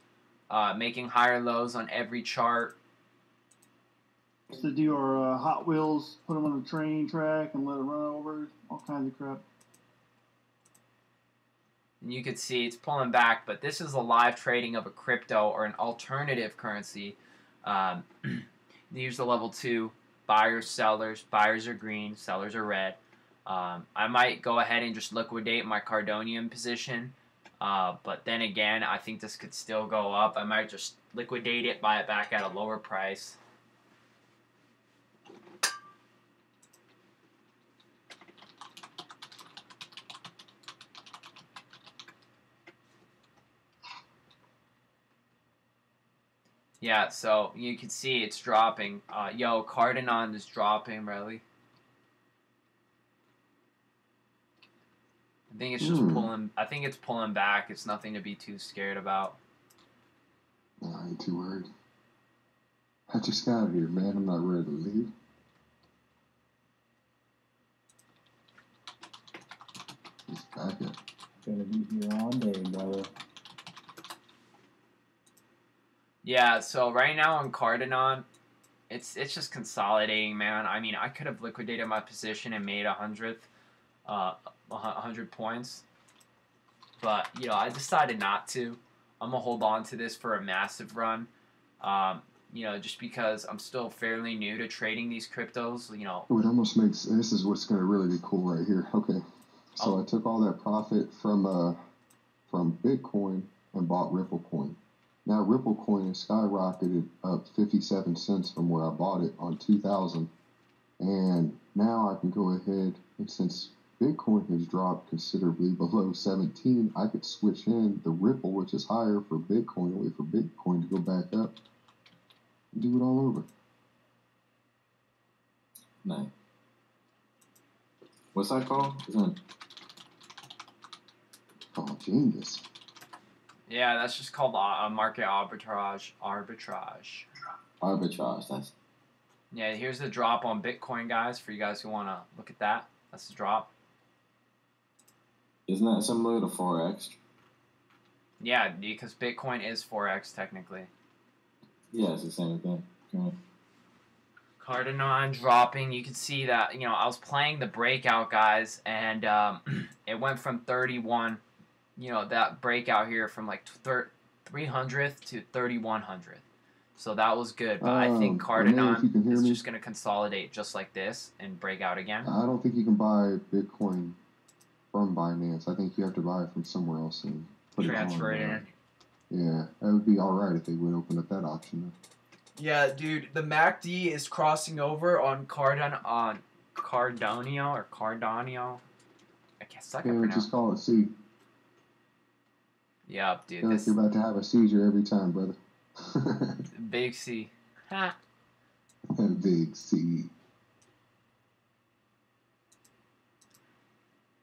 Making higher lows on every chart. To do our Hot Wheels, put them on a train track and let it run over, all kinds of crap. And you can see it's pulling back, but this is a live trading of a crypto or an alternative currency. These are level 2. Buyers, sellers. Buyers are green, sellers are red. I might go ahead and just liquidate my Cardano position, but then again, I think this could still go up. I might just liquidate it, buy it back at a lower price. Yeah, so you can see it's dropping. Cardano is dropping, really. I think it's just pulling. I think it's pulling back. It's nothing to be too scared about. I ain't too worried. I just got here, man. I'm not ready to leave. It's back up. Gonna be here all day, brother. Yeah. So right now on Cardano, it's just consolidating, man. I mean, I could have liquidated my position and made 100 points, but I decided not to. I'm gonna hold on to this for a massive run. Just because I'm still fairly new to trading these cryptos. Oh, it almost makes. This is what's going to really be cool right here. Okay, So I took all that profit from Bitcoin and bought Ripple coin. Now Ripple coin has skyrocketed up 57 cents from where I bought it on 2000. And now I can go ahead, and since Bitcoin has dropped considerably below 17, I could switch in the Ripple, which is higher for Bitcoin, wait for Bitcoin to go back up, and do it all over. Nice. What's that called? Isn't it? Oh, genius. Yeah, that's just called a market arbitrage. Arbitrage. That's Yeah, here's the drop on Bitcoin, guys, for you guys who want to look at that. That's the drop. isn't that similar to Forex? Yeah, because Bitcoin is Forex technically. Yeah, it's the same thing. Okay. Cardano dropping. You can see that, I was playing the breakout, guys, and it went from 31, that breakout here from like 300th to 3100th. So that was good, but I think Cardano is just going to consolidate just like this and break out again. I don't think you can buy Bitcoin from Binance. I think you have to buy it from somewhere else and put Transfer it it on. in. Yeah, that would be all right if they would open up that option. Yeah, dude, the MACD is crossing over on Cardano or Cardano. I guess I can pronounce. Just call it C. Yeah, dude. I feel like you're about to have a seizure every time, brother. Big C. Ha. Big C.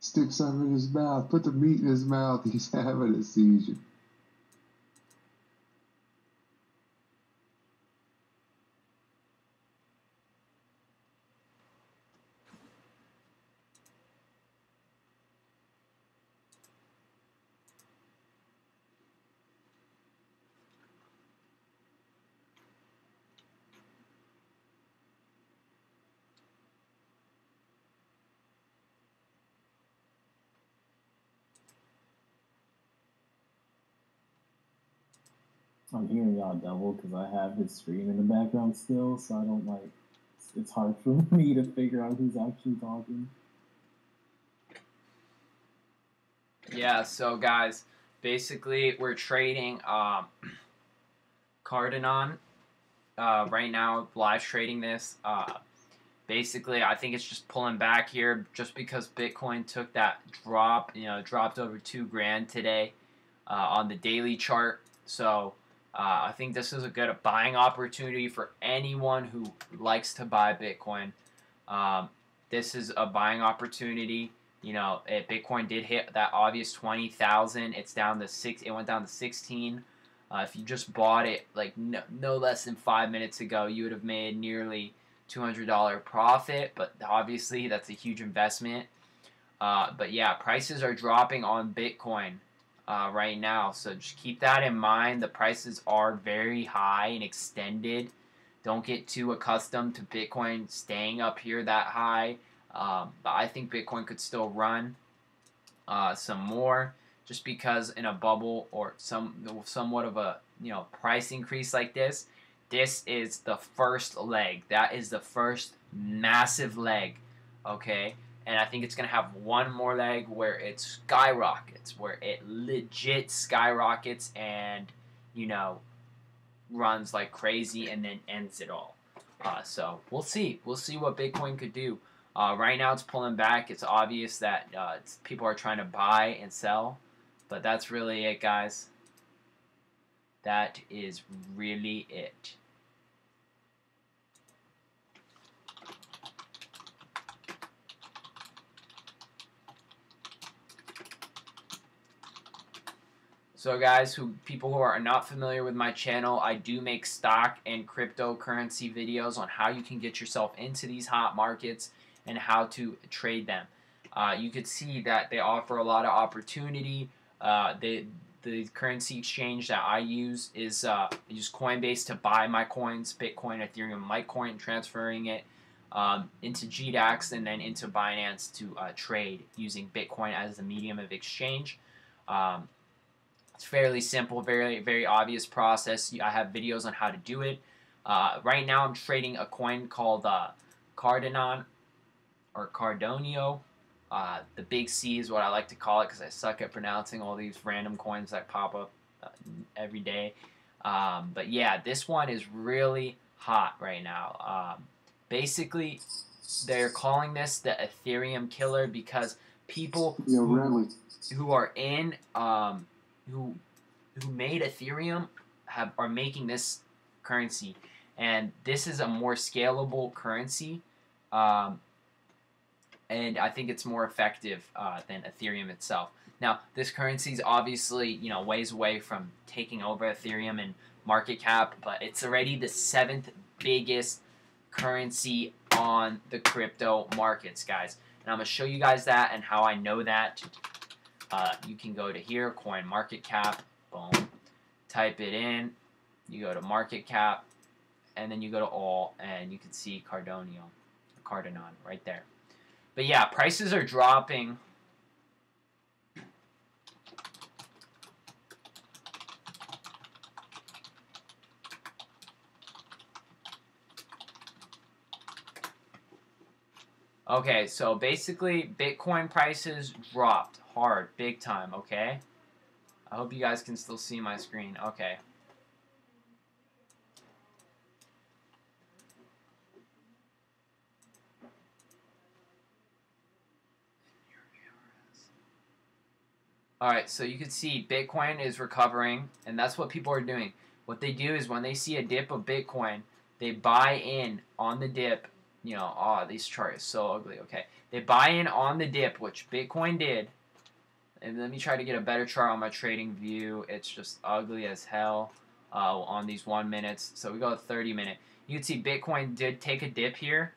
Stick some in his mouth. Put the meat in his mouth. He's having a seizure. I'm hearing y'all double because I have his stream in the background still, so I don't like. It's hard for me to figure out who's actually talking. Yeah, so guys, basically we're trading Cardano right now, live trading this. Basically, I think it's just pulling back here just because Bitcoin took that drop. Dropped over $2,000 today on the daily chart. So I think this is a good buying opportunity for anyone who likes to buy Bitcoin. This is a buying opportunity. Bitcoin did hit that obvious 20,000. It's down to 6. It went down to 16. If you just bought it like no less than 5 minutes ago, you would have made nearly $200 profit. But obviously, that's a huge investment. But yeah, prices are dropping on Bitcoin right now, so just keep that in mind. The prices are very high and extended. Don't get too accustomed to Bitcoin staying up here that high. But I think Bitcoin could still run some more, just because in a bubble or somewhat of a price increase like this, this is the first leg. That is the first massive leg, okay? And I think it's going to have one more leg where it skyrockets, where it legit skyrockets and, runs like crazy and then ends it all. So we'll see. We'll see what Bitcoin could do. Right now it's pulling back. It's obvious that people are trying to buy and sell. But that's really it, guys. That is really it. So guys, people who are not familiar with my channel, I do make stock and cryptocurrency videos on how you can get yourself into these hot markets and how to trade them. You could see that they offer a lot of opportunity. The currency exchange that I use is I use CoinBase to buy my coins, Bitcoin, Ethereum, Litecoin, transferring it into GDAX and then into Binance to trade using Bitcoin as the medium of exchange. It's fairly simple, very, very obvious process. I have videos on how to do it. Right now I'm trading a coin called Cardano or Cardonio. The big C is what I like to call it because I suck at pronouncing all these random coins that pop up every day. But yeah, this one is really hot right now. Basically, they're calling this the Ethereum killer because people who are in who made Ethereum are making this currency, and this is a more scalable currency. And I think it's more effective than Ethereum itself. Now, this currency is obviously, ways away from taking over Ethereum in market cap, but it's already the 7th biggest currency on the crypto markets, guys. And I'm going to show you guys that and how I know that. You can go to here, coin market cap, boom, type it in, you go to market cap, and then you go to all, and you can see Cardano right there. But yeah, prices are dropping. Okay, so basically Bitcoin prices dropped hard, big time, okay? I hope you guys can still see my screen. Okay. Alright, so you can see Bitcoin is recovering, and that's what people are doing. What they do is when they see a dip of Bitcoin, they buy in on the dip. This chart is so ugly. Okay, they buy in on the dip, which Bitcoin did. And let me try to get a better chart on my trading view. It's just ugly as hell on these 1 minutes. So we go to 30 minute. You can see Bitcoin did take a dip here.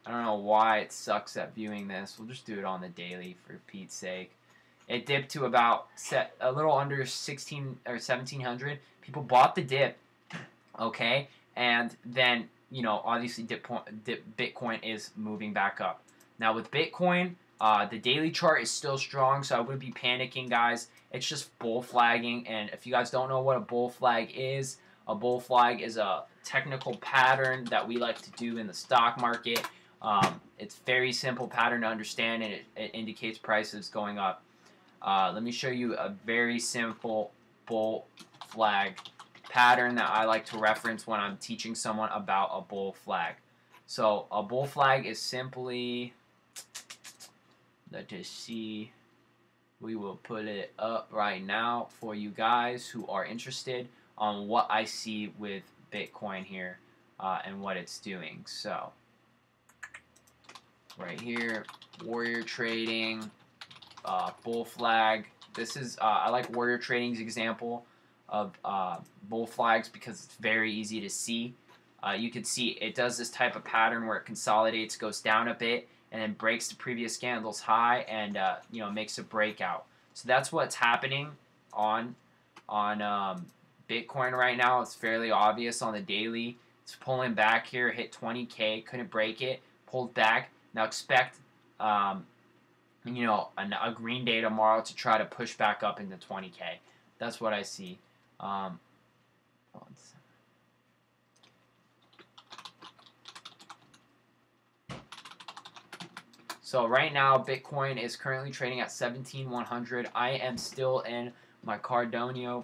I don't know why it sucks at viewing this. We'll just do it on the daily for Pete's sake. It dipped to about a little under 16 or 1700. People bought the dip, okay, and then obviously Bitcoin is moving back up. Now with Bitcoin, the daily chart is still strong, so I wouldn't be panicking, guys. It's just bull flagging, and if you guys don't know what a bull flag is a technical pattern that we like to do in the stock market. It's very simple pattern to understand, and it indicates prices going up. Let me show you a very simple bull flag pattern that I like to reference when I'm teaching someone about a bull flag. So a bull flag is simply, let's just see, we will put it up right now for you guys who are interested on what I see with Bitcoin here and what it's doing. So right here, warrior trading, bull flag. This is I like warrior trading's example of bull flags because it's very easy to see. You can see it does this type of pattern where it consolidates, goes down a bit, and then breaks the previous candle's high and makes a breakout. So that's what's happening on Bitcoin right now. It's fairly obvious on the daily. It's pulling back here, hit 20K, couldn't break it, pulled back. Now expect a green day tomorrow to try to push back up into 20K. That's what I see. So right now, Bitcoin is currently trading at 17,100. I am still in my Cardano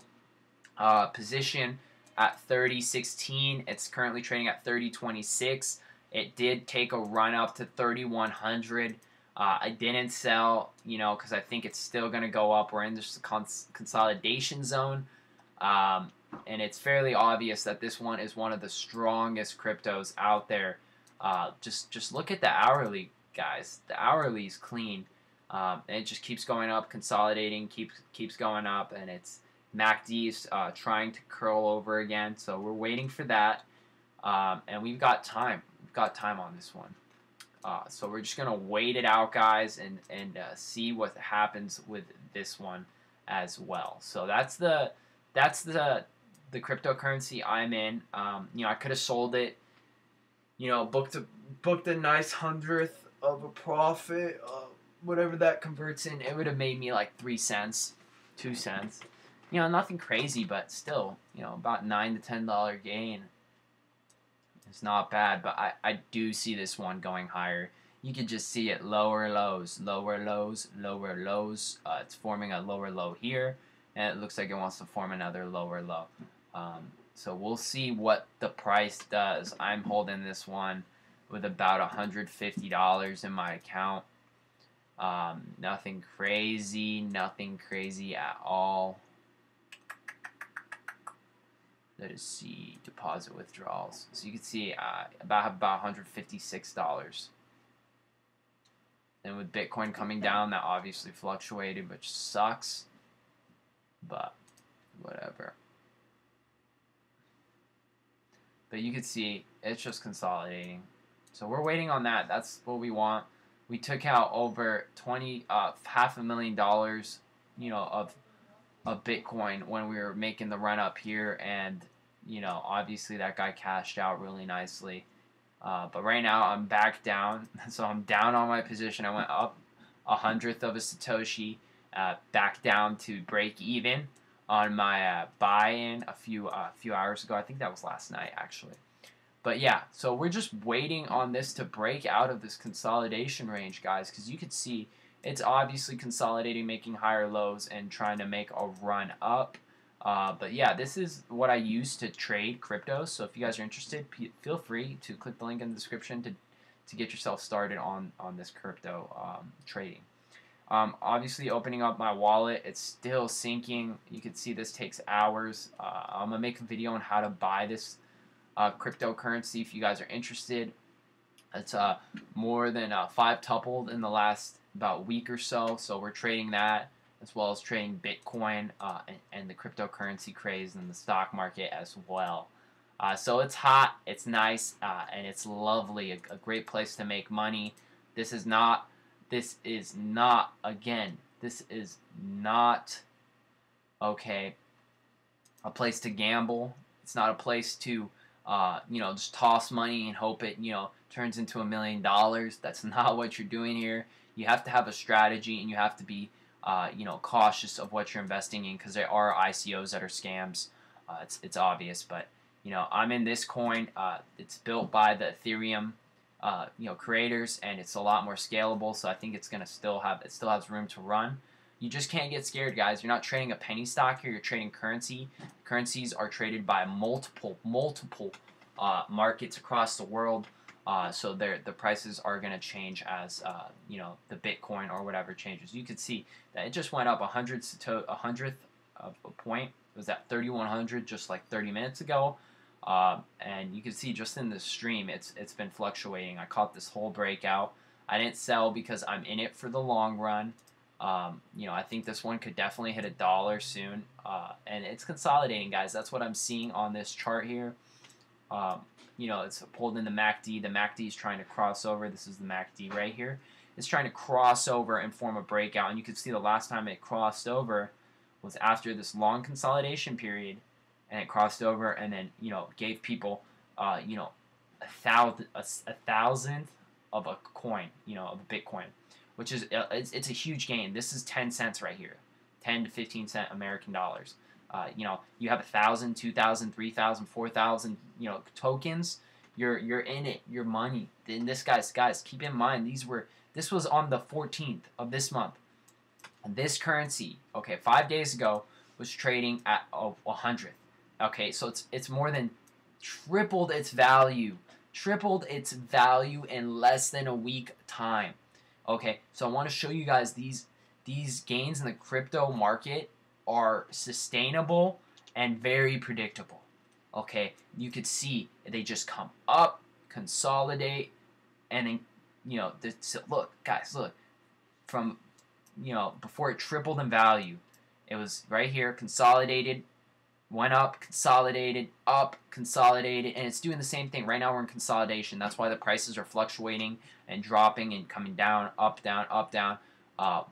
position at 30.16. It's currently trading at 30.26. It did take a run up to 3,100. I didn't sell, because I think it's still going to go up. We're in this consolidation zone. And it's fairly obvious that this one is one of the strongest cryptos out there. Just look at the hourly, guys. The hourly is clean. And it just keeps going up, consolidating, keeps going up, and it's MACD is trying to curl over again. So we're waiting for that. And we've got time. We've got time on this one. So we're just gonna wait it out, guys, and see what happens with this one as well. So that's the cryptocurrency I'm in. I could have sold it. Booked a nice 100th of a profit. Whatever that converts in, it would have made me like 3 cents, 2 cents. Nothing crazy, but still, about $9 to $10 gain. It's not bad, but I do see this one going higher. you can just see it, lower lows, lower lows, lower lows. It's forming a lower low here, and it looks like it wants to form another lower low. So we'll see what the price does. I'm holding this one with about $150 in my account. Nothing crazy at all. Let us see, deposit withdrawals. So you can see about $156. And with Bitcoin coming down, that obviously fluctuated, which sucks. But whatever. But you can see it's just consolidating. So we're waiting on that. That's what we want. We took out over $500,000, you know, of Bitcoin when we were making the run up here, and you know, obviously that guy cashed out really nicely. But right now I'm back down, so I'm down on my position. I went up 1/100th of a Satoshi, back down to break even on my buy-in a few hours ago. I think that was last night actually. But yeah, so we're just waiting on this to break out of this consolidation range, guys, because you can see it's obviously consolidating, making higher lows, and trying to make a run up. But yeah, this is what I use to trade crypto. So if you guys are interested, feel free to click the link in the description to get yourself started on this crypto trading. Obviously, opening up my wallet, it's still sinking. You can see this takes hours. I'm gonna make a video on how to buy this cryptocurrency if you guys are interested. It's more than 5-tupled in the last about week or so. So we're trading that, as well as trading Bitcoin and the cryptocurrency craze in the stock market as well. So it's hot, it's nice, and it's lovely. A great place to make money. This is not okay, a place to gamble. It's not a place to you know, just toss money and hope it, you know, turns into $1 million. That's not what you're doing here. You have to have a strategy, and you have to be, you know, cautious of what you're investing in, because there are ICOs that are scams. It's obvious, but you know, I'm in this coin. It's built by the Ethereum, you know, creators, and it's a lot more scalable. So I think it still has room to run. You just can't get scared, guys. You're not trading a penny stock here. You're trading currency. Currencies are traded by multiple markets across the world. So the prices are going to change as you know, the Bitcoin or whatever changes. You could see that it just went up 1/100th of a point. It was at 3,100 just like 30 minutes ago. And you can see just in the stream, it's been fluctuating. I caught this whole breakout. I didn't sell because I'm in it for the long run. You know, I think this one could definitely hit $1 soon, and it's consolidating, guys. That's what I'm seeing on this chart here. You know, it's pulled in the MACD. The MACD is trying to cross over. This is the MACD right here. It's trying to cross over and form a breakout, and you can see the last time it crossed over was after this long consolidation period, and it crossed over, and then, you know, gave people, you know, a thousandth of a coin, you know, of a Bitcoin, which is it's a huge gain. This is 10 cents right here, 10 to 15 cent American dollars. You know, you have 1,000, 2,000, 3,000, 4,000, you know, tokens. You're in it. Your money. And this, guys, keep in mind, this was on the 14th of this month. And this currency, okay, 5 days ago, was trading at 100th. Okay, so it's more than tripled its value. Tripled its value in less than a week time. Okay, so I want to show you guys these gains in the crypto market are sustainable and very predictable. Okay, you could see they just come up, consolidate, and then, you know, look, guys, look, from, you know, before it tripled in value, it was right here, consolidated, went up, consolidated, and it's doing the same thing. Right now we're in consolidation. That's why the prices are fluctuating and dropping and coming down, up, down, up, down. I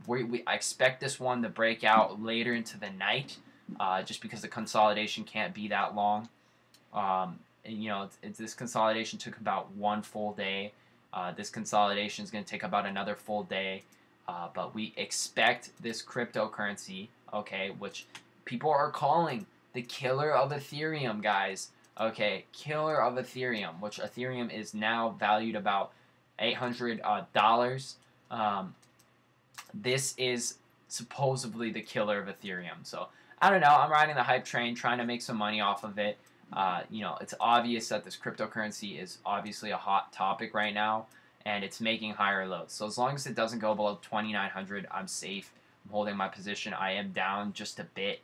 expect this one to break out later into the night, just because the consolidation can't be that long. And you know, this consolidation took about 1 full day. This consolidation is going to take about another full day. But we expect this cryptocurrency, okay, which people are calling the killer of Ethereum, guys. Okay, killer of Ethereum, which Ethereum is now valued about $800. This is supposedly the killer of Ethereum. So I don't know. I'm riding the hype train, trying to make some money off of it. You know, it's obvious that this cryptocurrency is obviously a hot topic right now, and it's making higher lows. So as long as it doesn't go below 2,900, I'm safe. I'm holding my position. I am down just a bit.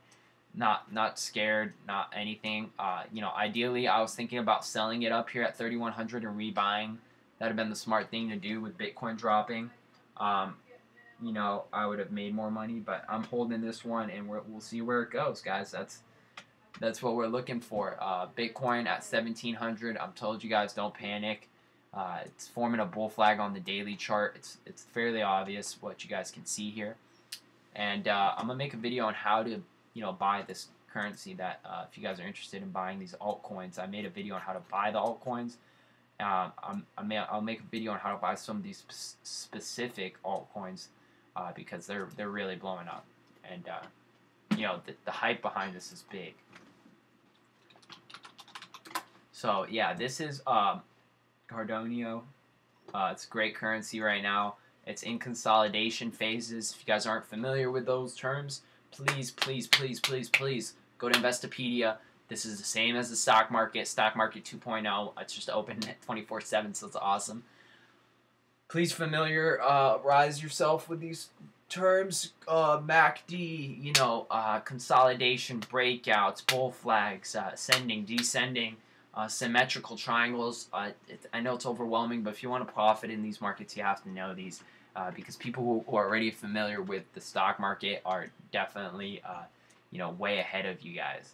Not scared, not anything. You know, ideally, I was thinking about selling it up here at 3,100 and rebuying. That'd have been the smart thing to do with Bitcoin dropping. You know, I would have made more money, but I'm holding this one, and we'll see where it goes, guys. That's what we're looking for. Bitcoin at 1,700. I'm told you guys don't panic. It's forming a bull flag on the daily chart. It's fairly obvious what you guys can see here, and I'm gonna make a video on how to buy this currency. That if you guys are interested in buying these altcoins, I made a video on how to buy the altcoins. I'll make a video on how to buy some of these specific altcoins because they're really blowing up, and you know the hype behind this is big. So yeah, this is Cardano. It's a great currency right now. It's in consolidation phases. If you guys aren't familiar with those terms, please go to Investopedia. This is the same as the stock market 2.0. It's just open 24/7, so it's awesome. Please familiarize yourself with these terms. MACD, consolidation, breakouts, bull flags, ascending, descending, symmetrical triangles. I know it's overwhelming, but if you want to profit in these markets, you have to know these. Because people who are already familiar with the stock market are definitely, way ahead of you guys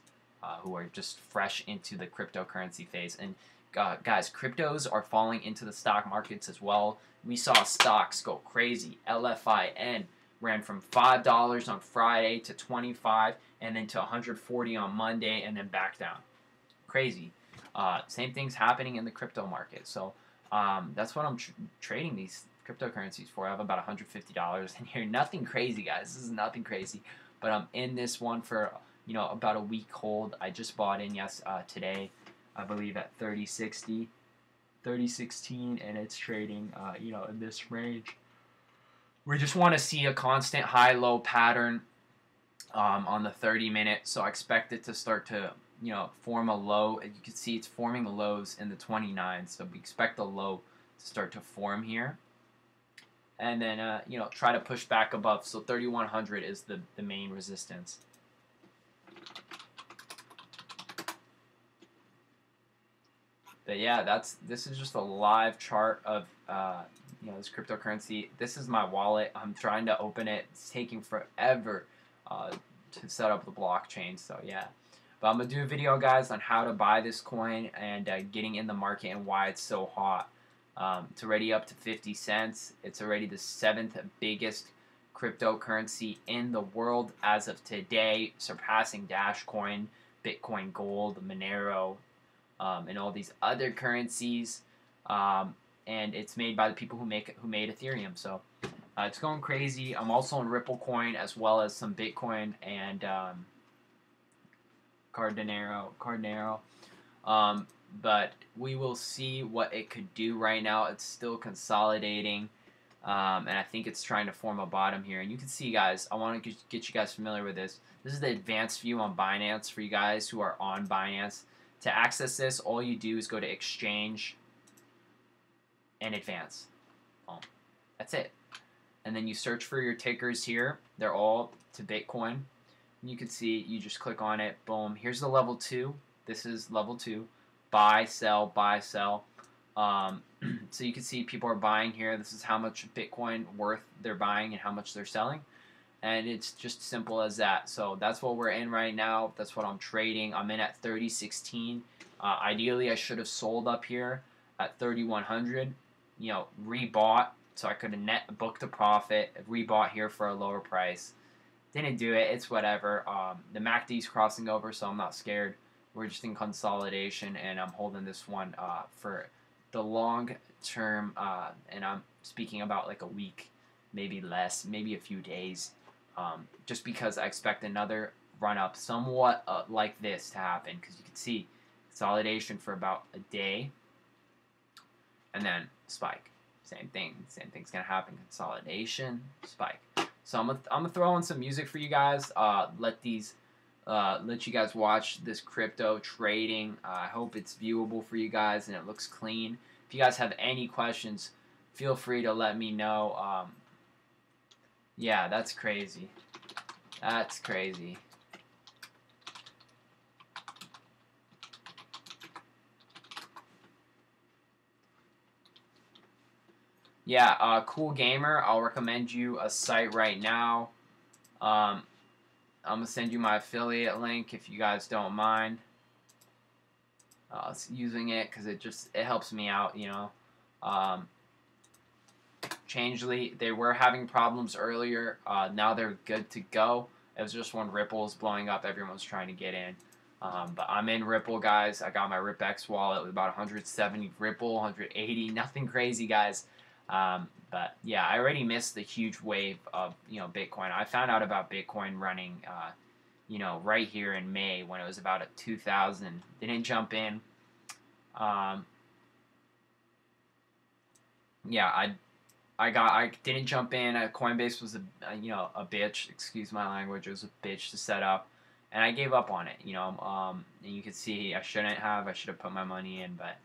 who are just fresh into the cryptocurrency phase. And guys, cryptos are falling into the stock markets as well. We saw stocks go crazy. LFIN ran from $5 on Friday to $25, and then to $140 on Monday, and then back down. Crazy. Same thing's happening in the crypto market. So that's what I'm trading these cryptocurrencies for. I have about $150 in here. Nothing crazy, guys. This is nothing crazy. But I'm in this one for about a week hold. I just bought in today, I believe at 30.60, 30.16, and it's trading in this range. We just want to see a constant high-low pattern on the 30-minute. So I expect it to start to form a low. You can see it's forming the lows in the 29. So we expect the low to start to form here. And then, try to push back above. So 3,100 is the main resistance. But yeah, this is just a live chart of, this cryptocurrency. This is my wallet. I'm trying to open it. It's taking forever to set up the blockchain. So yeah. But I'm going to do a video, guys, on how to buy this coin and getting in the market and why it's so hot. It's already up to 50 cents. It's already the 7th biggest cryptocurrency in the world as of today, surpassing Dashcoin, Bitcoin Gold, Monero, and all these other currencies. And it's made by the people who made Ethereum. So it's going crazy. I'm also on Ripple Coin as well as some Bitcoin and Cardano. But we will see what it could do right now. It's still consolidating, and I think it's trying to form a bottom here. And you can see, guys, I want to get you guys familiar with this. This is the advanced view on Binance for you guys who are on Binance. To access this, all you do is go to Exchange and Advance. Boom. That's it. And then you search for your tickers here. They're all to Bitcoin. And you can see, you just click on it. Boom. Here's the level 2. This is level 2. Buy, sell, buy, sell. So you can see people are buying here. This is how much Bitcoin worth they're buying and how much they're selling. And it's just simple as that. So that's what we're in right now. That's what I'm trading. I'm in at 30.16. Ideally, I should have sold up here at 3,100. Rebought so I could have net booked a profit. Rebought here for a lower price. Didn't do it. It's whatever. The MACD's crossing over, so I'm not scared. We're just in consolidation, and I'm holding this one for the long term, and I'm speaking about like a week, maybe less, maybe a few days, just because I expect another run-up somewhat like this to happen, because you can see consolidation for about a day, and then spike. Same thing. Same thing's gonna happen. Consolidation, spike. So I'm gonna throw in some music for you guys. Let you guys watch this crypto trading. I hope it's viewable for you guys and it looks clean. If you guys have any questions, feel free to let me know. Yeah, that's crazy. That's crazy. Yeah, Cool Gamer, I'll recommend you a site right now. I'm going to send you my affiliate link if you guys don't mind using it, because it helps me out, you know. Changely, they were having problems earlier. Now they're good to go. It was just when Ripple was blowing up, everyone's trying to get in. But I'm in Ripple, guys. I got my RipX wallet with about 170 Ripple, 180, nothing crazy, guys. But yeah, I already missed the huge wave of, you know, Bitcoin. I found out about Bitcoin running, you know, right here in May when it was about at 2,000. Didn't jump in. Yeah, I didn't jump in. Coinbase was a bitch. Excuse my language. It was a bitch to set up, and I gave up on it. You know, and you can see I should have put my money in, but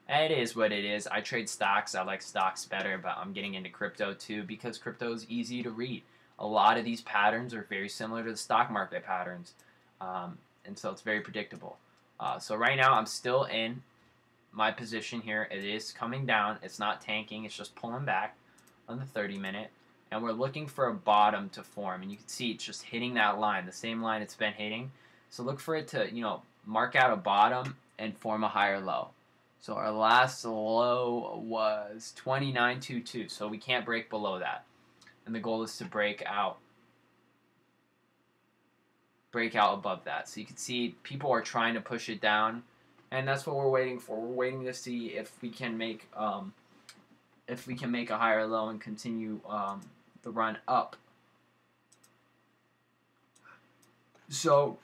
it is what it is. I trade stocks. I like stocks better, but I'm getting into crypto too because crypto is easy to read. A lot of these patterns are very similar to the stock market patterns, and so it's very predictable. So right now I'm still in my position here. It is coming down. It's not tanking. It's just pulling back on the 30-minute, and we're looking for a bottom to form, and you can see it's just hitting that line, the same line it's been hitting. So look for it to, you know, mark out a bottom and form a higher low. So our last low was 29.22, so we can't break below that, and the goal is to break out above that. So you can see people are trying to push it down, and that's what we're waiting for. We're waiting to see if we can make a higher low and continue the run up. So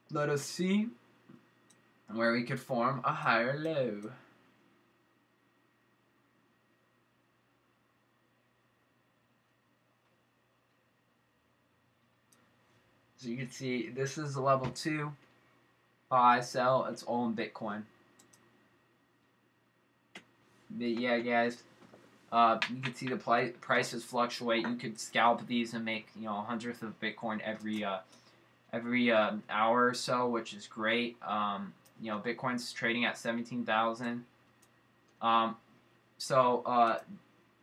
let us see where we could form a higher low. So you can see this is level 2. Buy, sell, it's all in Bitcoin. But yeah, guys, you can see the prices fluctuate. You could scalp these and make, you know, 1/100th of Bitcoin every hour or so, which is great. You know, Bitcoin's trading at 17,000. So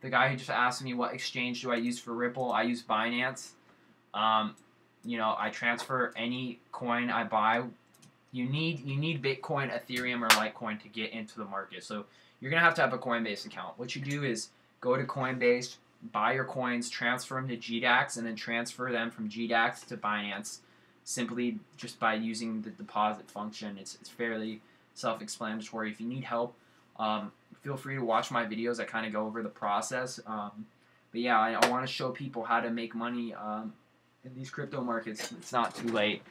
the guy who just asked me what exchange do I use for Ripple, I use Binance. You know, I transfer any coin I buy. You need Bitcoin, Ethereum, or Litecoin to get into the market. So you're gonna have to have a Coinbase account. What you do is go to Coinbase, buy your coins, transfer them to GDAX, and then transfer them from GDAX to Binance, simply just by using the deposit function. It's fairly self-explanatory. If you need help, feel free to watch my videos. I kind of go over the process. But yeah, I want to show people how to make money in these crypto markets. It's not too late.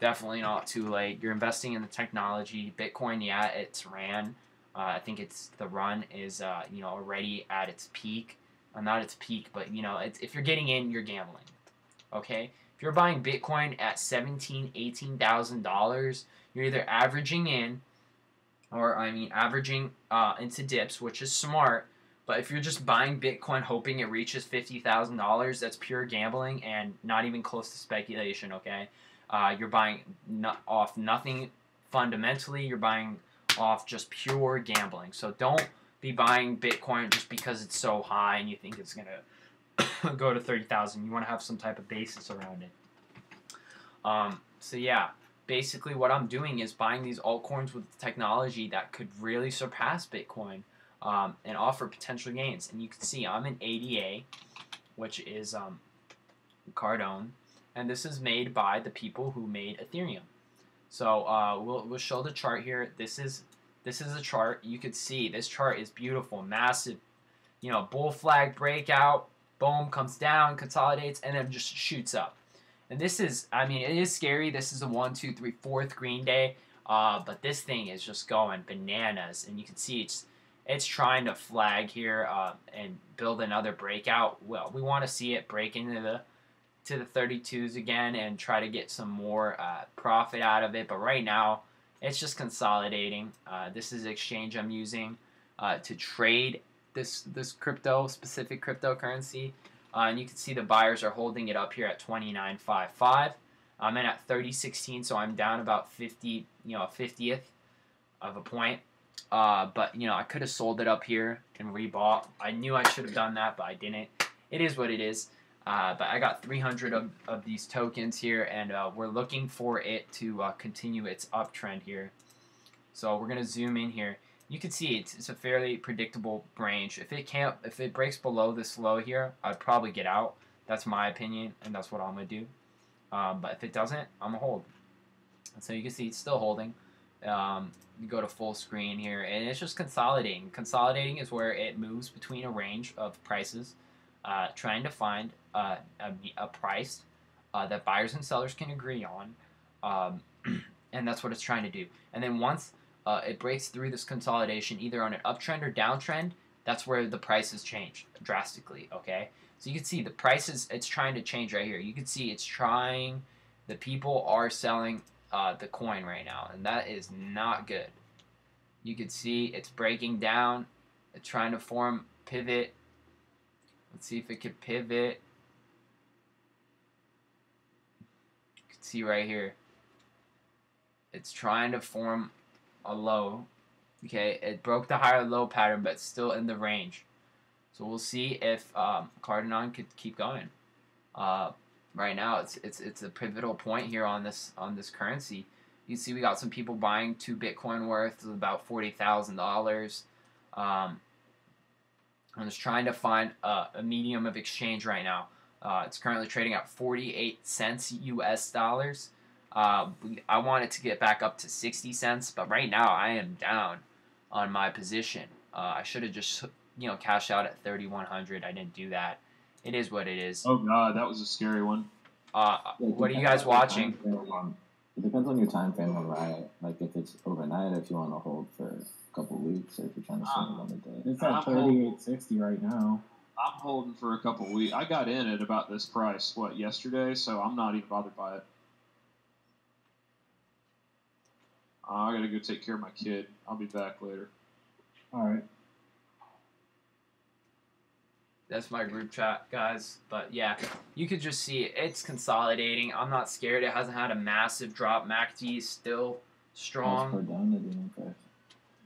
Definitely not too late. You're investing in the technology. Bitcoin, yeah, it's ran. I think the run is you know, already at its peak. Not its peak, but you know, if you're getting in, you're gambling. Okay, if you're buying Bitcoin at $18,000, you're either averaging in, or averaging into dips, which is smart. But if you're just buying Bitcoin hoping it reaches $50,000, that's pure gambling and not even close to speculation. Okay, you're buying off nothing fundamentally. You're buying off just pure gambling. So don't be buying Bitcoin just because it's so high and you think it's gonna go to 30,000. You want to have some type of basis around it. So yeah, basically what I'm doing is buying these altcoins with technology that could really surpass Bitcoin and offer potential gains. And you can see I'm in ADA, which is Cardone, and this is made by the people who made Ethereum. So we'll show the chart here. This is a chart. You could see this chart is beautiful, massive, you know, bull flag breakout, boom, comes down, consolidates, and then just shoots up. And this is, I mean, it is scary. This is a 1, 2, 3, 4th green day, but this thing is just going bananas, and you can see it's trying to flag here and build another breakout. Well, we want to see it break into the 32s again and try to get some more profit out of it. But right now, it's just consolidating. This is the exchange I'm using to trade this specific cryptocurrency. And you can see the buyers are holding it up here at 29.55. I'm in at 30.16, so I'm down about 50, a 50th of a point. But I could have sold it up here and rebought. I knew I should have done that, but I didn't. It is what it is. But I got 300 of these tokens here, and we're looking for it to continue its uptrend here. So we're gonna zoom in here. You can see it's a fairly predictable range. If it breaks below this low here, I'd probably get out. That's my opinion, and that's what I'm gonna do. But if it doesn't, I'm gonna hold. And so you can see it's still holding. You go to full screen here, and it's just consolidating. Consolidating is where it moves between a range of prices, trying to find a price that buyers and sellers can agree on, and that's what it's trying to do. And then once it breaks through this consolidation, either on an uptrend or downtrend, that's where the prices change drastically. Okay, so you can see the prices. It's trying to change right here. You can see it's trying. The people are selling the coin right now, and that is not good. You can see it's breaking down. It's trying to form pivot. Let's see if it could pivot. You can see right here. It's trying to form a low. Okay, it broke the higher low pattern, but it's still in the range. So we'll see if Cardano could keep going. Right now, it's a pivotal point here on this currency. You can see we got some people buying 2 Bitcoin worth of about $40,000. I'm just trying to find a medium of exchange right now. It's currently trading at 48 cents US dollars. I want it to get back up to 60 cents, but right now I am down on my position. I should have just cashed out at 3,100. I didn't do that. It is what it is. Oh god, that was a scary one. What are you guys watching? It depends on your time frame on Riot. Like if it's overnight, if you want to hold for a couple weeks, or if you're trying to swing it on the day. It's at 38.60 right now. I'm holding for a couple weeks. I got in at about this price, yesterday, so I'm not even bothered by it. I gotta go take care of my kid. I'll be back later. Alright. That's my group chat, guys. But yeah, you could just see it's consolidating. I'm not scared. It hasn't had a massive drop. MACD is still strong.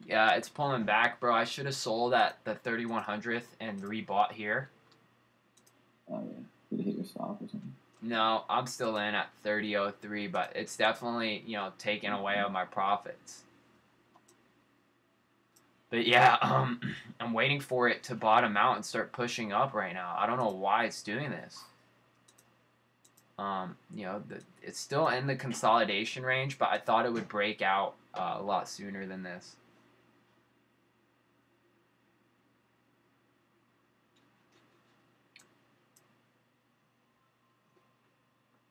Yeah, it's pulling back, bro. I should have sold at the 3,100th and rebought here. Oh yeah, did it hit your stop or something? No, I'm still in at 30.03, but it's definitely taking away on my profits. But yeah, I'm waiting for it to bottom out and start pushing up right now. I don't know why it's doing this. It's still in the consolidation range, but I thought it would break out a lot sooner than this.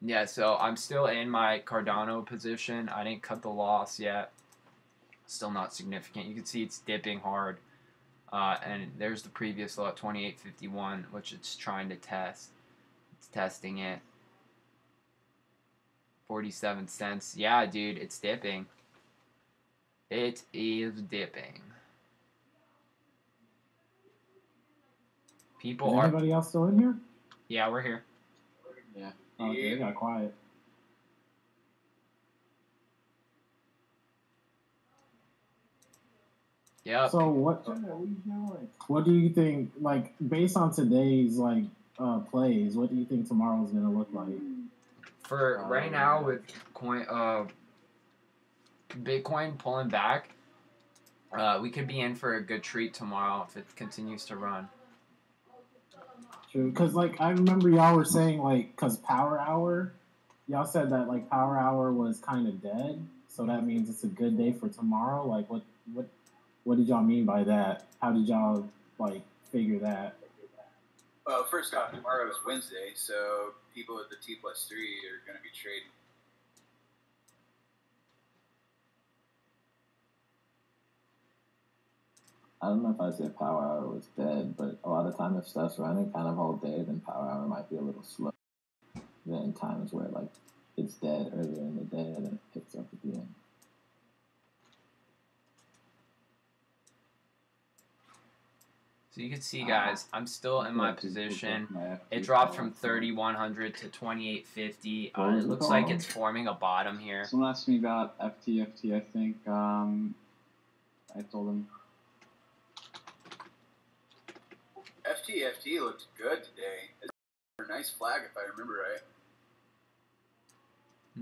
Yeah, so I'm still in my Cardano position. I didn't cut the loss yet. Still not significant. You can see it's dipping hard. And there's the previous low at 28.51, which it's trying to test. It's testing it. 47 cents. Yeah, dude, it's dipping. It is dipping. People Is anybody else still in here? Yeah, we're here. Yeah. Oh, okay, it got quiet. Yeah. So what do you think, like, based on today's plays, what do you think tomorrow's gonna look like? For right now with Bitcoin pulling back, we could be in for a good treat tomorrow if it continues to run. True, because I remember y'all were saying because Power Hour, y'all said that Power Hour was kind of dead, so that means it's a good day for tomorrow. What did y'all mean by that? How did y'all figure that? Well, first off, tomorrow is Wednesday, so people at the T+3 are going to be trading. I don't know if I'd say power hour was dead, but a lot of time if stuff's running kind of all day, then power hour might be a little slow. Then times where like it's dead earlier in the day and then it picks up at the end. So you can see, guys, I'm still in my position. It dropped from 3,100 to 2,850. It looks like it's forming a bottom here. Someone asked me about FT, I think. I told him. FT looked good today. It's a nice flag, if I remember right.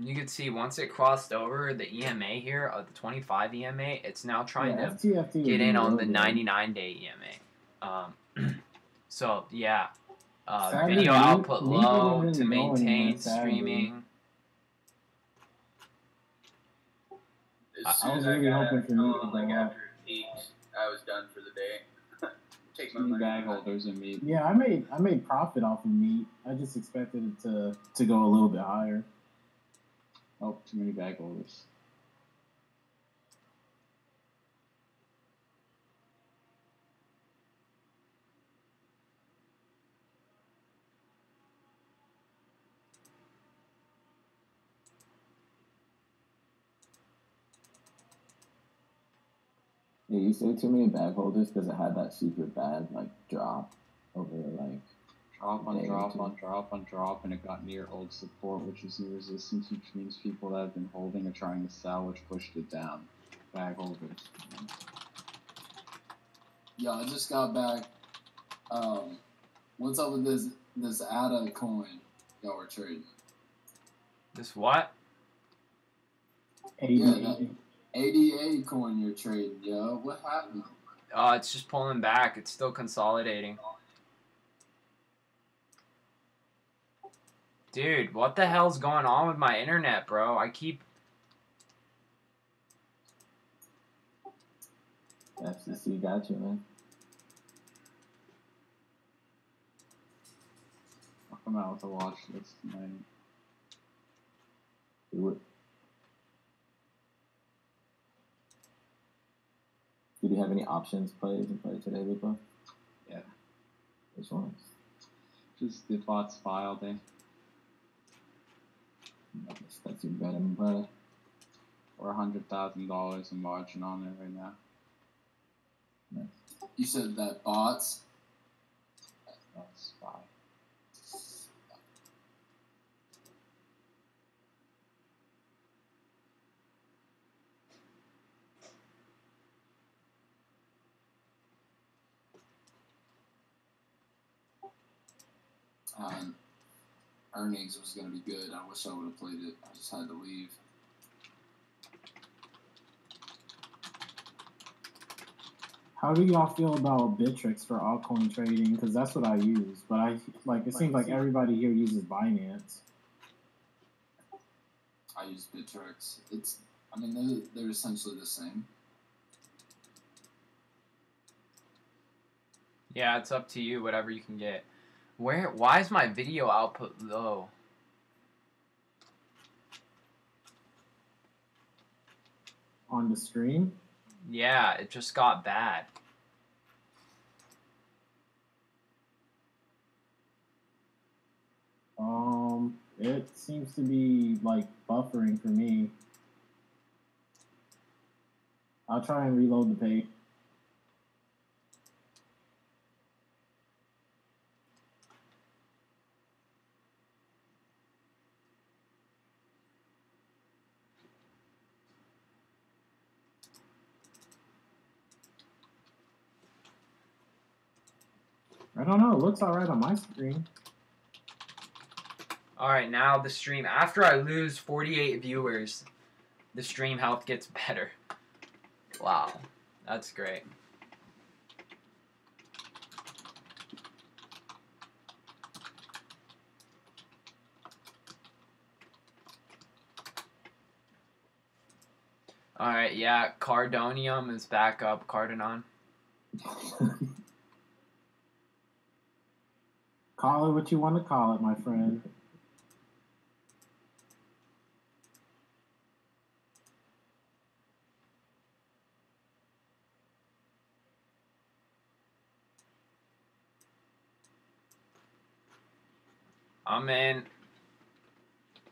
You can see once it crossed over the EMA here, the 25 EMA, it's now trying to get in on the 99-day EMA. So yeah, video output low to maintain streaming. As soon as I was really hoping for me to like after it peaked, I was done for the day. Take my money. Bag holders and meat. Yeah, I made profit off of meat. I just expected it to go a little bit higher. Oh, too many bag holders. Yeah, you say too many bag holders because it had that super bad like drop over like drop on drop, and it got near old support, which is near resistance, which means people that have been holding are trying to sell, which pushed it down. Bag holders. Yeah, I just got back. What's up with this ADA coin y'all were trading? This what? Yeah, that ADA coin you're trading, yo. What happened? It's just pulling back. It's still consolidating. Dude, what the hell's going on with my internet, bro? I keep... FCC got you, man. I'll come out with a watch list tonight. Did you have any options plays and play today, Lupo? Yeah. Which ones? Just the bots file day. That's your bread and butter. Or $100,000 in margin on it right now. You said that bots? That's fine. Earnings was going to be good. I wish I would have played it. I just had to leave. How do y'all feel about Bittrex for altcoin trading? Because that's what I use. But it seems like everybody here uses Binance. I use Bittrex. They're essentially the same. Yeah, it's up to you, whatever you can get. Why is my video output low? On the stream? Yeah, it just got bad. It seems to be like buffering for me. I'll try and reload the page. I don't know. It looks all right on my screen. All right, now the stream. After I lose 48 viewers, the stream health gets better. Wow, that's great. All right, yeah, Cardonium is back up. Cardonon. Call it what you want to call it, my friend. I'm in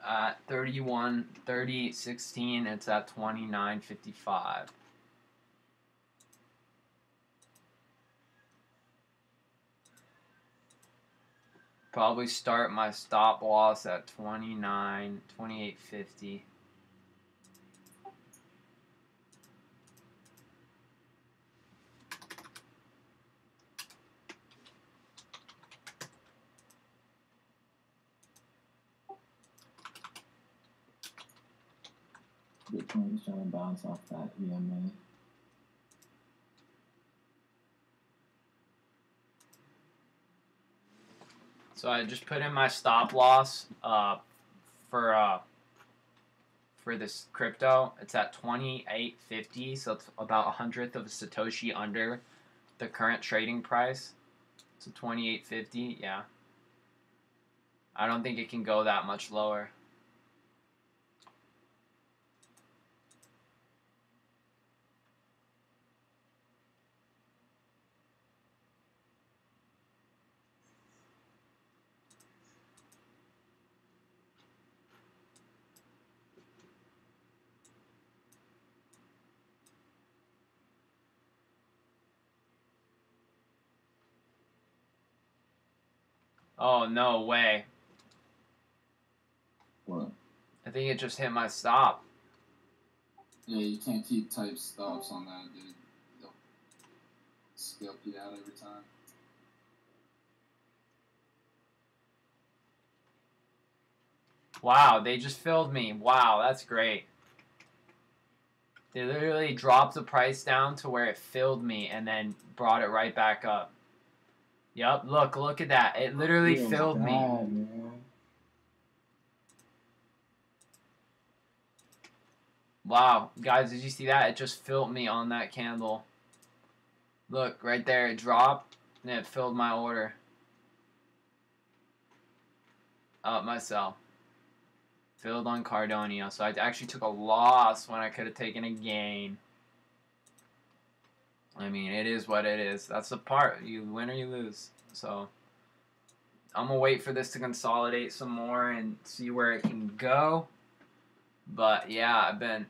at 31, 30, 16. It's at 29.55. Probably start my stop loss at 29, 28.50. Bitcoin is trying to bounce off that EMA. So I just put in my stop loss for this crypto. It's at 28.50, so it's about 100th of a Satoshi under the current trading price. So 28.50, yeah. I don't think it can go that much lower. Oh, no way. What? I think it just hit my stop. Yeah, you can't keep type stops on that, dude. They'll scalp you out every time. Wow, they just filled me. Wow, that's great. They literally dropped the price down to where it filled me and then brought it right back up. Yep, look at that. It literally filled me. Man. Wow, guys, did you see that? It just filled me on that candle. Look, right there, it dropped, and it filled my order. Up myself. Filled on Cardonia, so I actually took a loss when I could have taken a gain. I mean, it is what it is. That's the part. You win or you lose. So, I'm going to wait for this to consolidate some more and see where it can go. But, yeah, I've been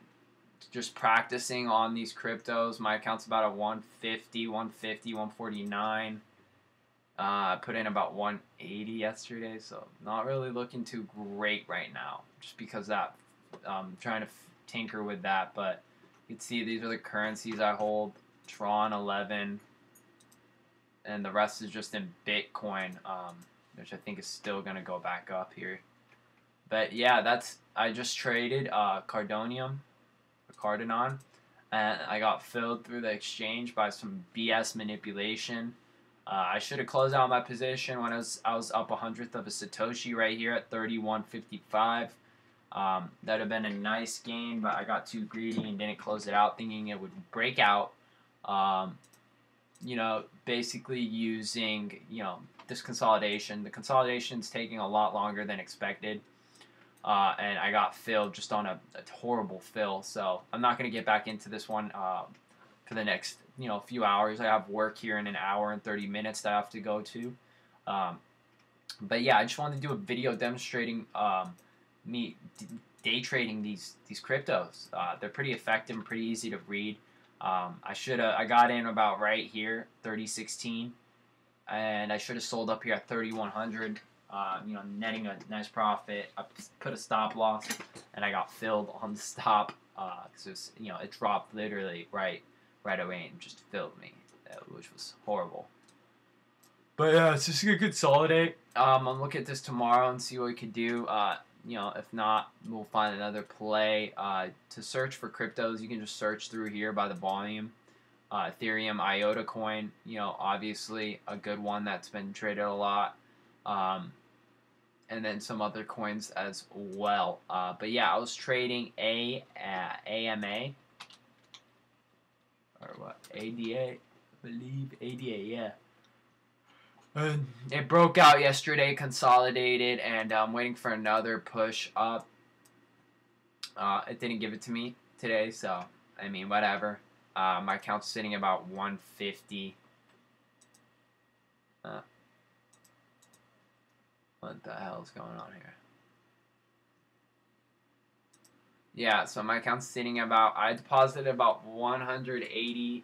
just practicing on these cryptos. My account's about a 150, 149. I put in about 180 yesterday, so not really looking too great right now. Just because that, I'm trying to tinker with that. But you can see these are the currencies I hold. Tron 11, and the rest is just in Bitcoin, which I think is still gonna go back up here. But yeah, I just traded Cardonon, and I got filled through the exchange by some BS manipulation. I should have closed out my position when I was up 100th of a Satoshi right here at 31.55. That'd have been a nice gain, but I got too greedy and didn't close it out, thinking it would break out. Basically using, this consolidation. The consolidation's taking a lot longer than expected. And I got filled just on a horrible fill. So I'm not going to get back into this one for the next, few hours. I have work here in an hour and 30 minutes that I have to go to. But yeah, I just wanted to do a video demonstrating me day trading these cryptos. They're pretty effective and pretty easy to read. I got in about right here, 30.16, and I should have sold up here at 3,100. Netting a nice profit. I put a stop loss, and I got filled on the stop because it dropped literally right away and just filled me, which was horrible. But yeah, it's just gonna consolidate. I'll look at this tomorrow and see what we could do. If not, we'll find another play. To search for cryptos, you can just search through here by the volume. Ethereum, IOTA coin, obviously a good one that's been traded a lot. And then some other coins as well. But yeah, I was trading AMA. Or what? ADA? I believe ADA, yeah. It broke out yesterday, consolidated, and I'm waiting for another push up. It didn't give it to me today, so, I mean, whatever. My account's sitting about 150. What the hell is going on here? Yeah, so my account's sitting about, I deposited about 180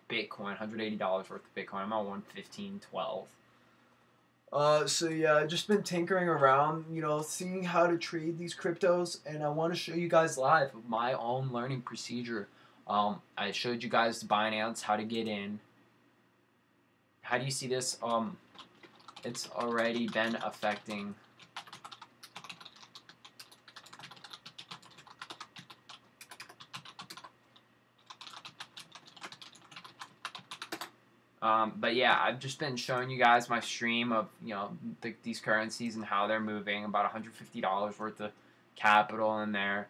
Bitcoin, $180 worth of Bitcoin. I'm at 115.12. So yeah, I've just been tinkering around, you know, seeing how to trade these cryptos, and I want to show you guys live my own learning procedure. I showed you guys Binance, how to get in. How do you see this? It's already been affecting. But yeah, I've just been showing you guys my stream of, you know, these currencies and how they're moving. About $150 worth of capital in there.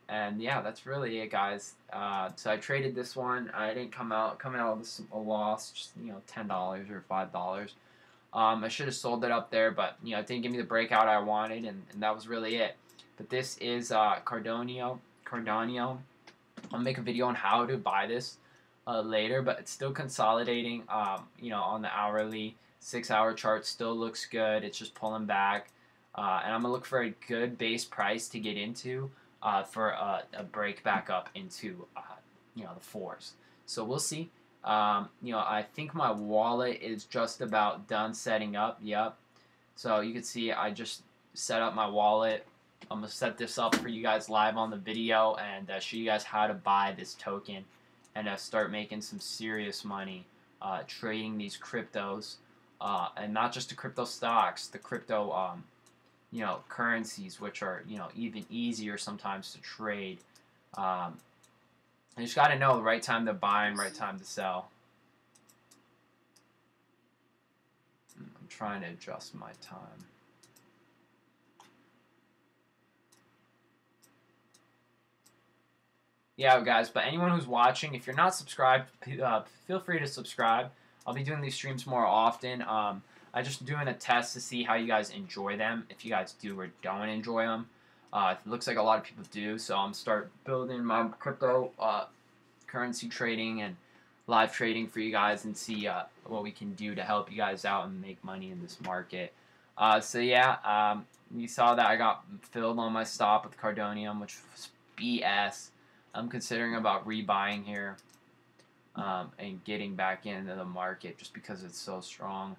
And yeah, that's really it, guys. So I traded this one. I didn't come out with this a loss, just, you know, $10 or $5. I should have sold it up there, but you know, it didn't give me the breakout I wanted, and that was really it. But this is Cardano. I'll make a video on how to buy this later, but it's still consolidating. You know, on the hourly 6-hour chart, still looks good. It's just pulling back, and I'm gonna look for a good base price to get into for a break back up into you know, the fours. So we'll see. You know, I think my wallet is just about done setting up. Yep. So you can see I just set up my wallet. I'm going to set this up for you guys live on the video and show you guys how to buy this token and start making some serious money trading these cryptos. And not just the crypto stocks, the crypto you know, currencies, which are, you know, even easier sometimes to trade. You just got to know the right time to buy and right time to sell. I'm trying to adjust my time. Yeah, guys, but anyone who's watching, if you're not subscribed, feel free to subscribe. I'll be doing these streams more often. I'm just doing a test to see how you guys enjoy them, if you guys do or don't enjoy them. It looks like a lot of people do, so I'm start building my crypto currency trading and live trading for you guys and see what we can do to help you guys out and make money in this market. So yeah, you saw that I got filled on my stop with Cardonium, which was BS. I'm considering about rebuying here and getting back into the market just because it's so strong.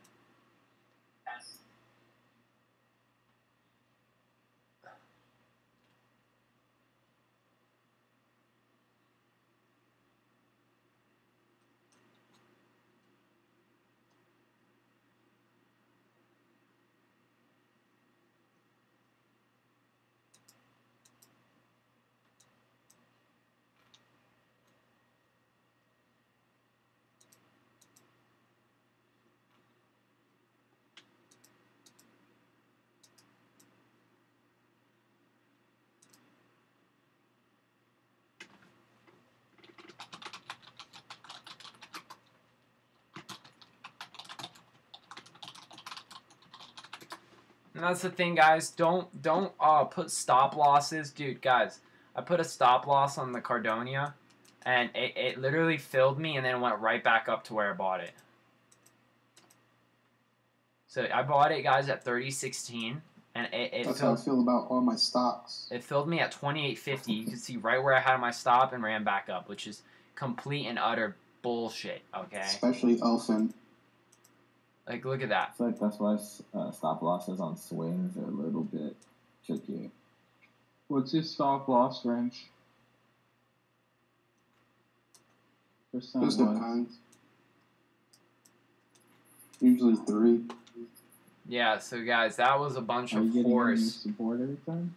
And that's the thing, guys. Don't put stop losses, dude. Guys, I put a stop loss on the Cardonia, and it literally filled me, and then went right back up to where I bought it. So I bought it, guys, at 30.16, and that's how I feel about all my stocks. It filled me at 28.50. You can see right where I had my stop and ran back up, which is complete and utter bullshit. Okay. Especially Elfin. Like, look at that. I feel like that's why stop losses on swings are a little bit trickier. What's your stop loss range? Just depends. Usually 3. Yeah, so guys, that was a bunch of horse support every time.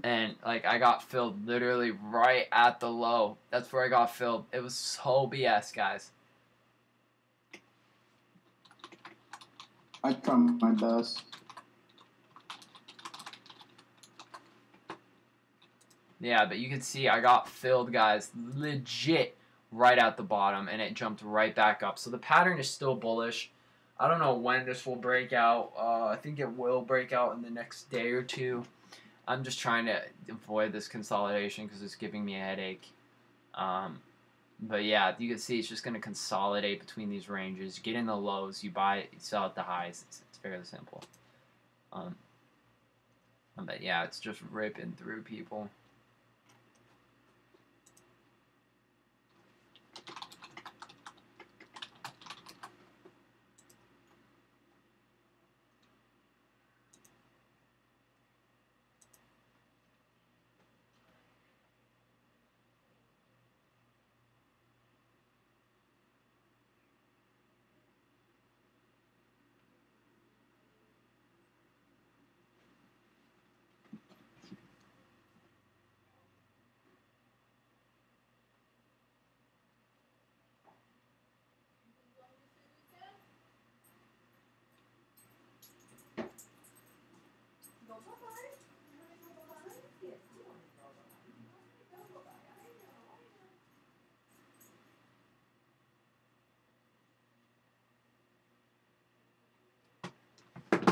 And like I got filled literally right at the low. That's where I got filled. It was so BS, guys. I try my best. Yeah, but you can see I got filled, guys, legit right at the bottom, and it jumped right back up. So the pattern is still bullish. I don't know when this will break out. I think it will break out in the next day or two. I'm just trying to avoid this consolidation because it's giving me a headache. But yeah, you can see it's just going to consolidate between these ranges. Get in the lows, you buy it, you sell at the highs. It's fairly simple. Um, but yeah, it's just ripping through people.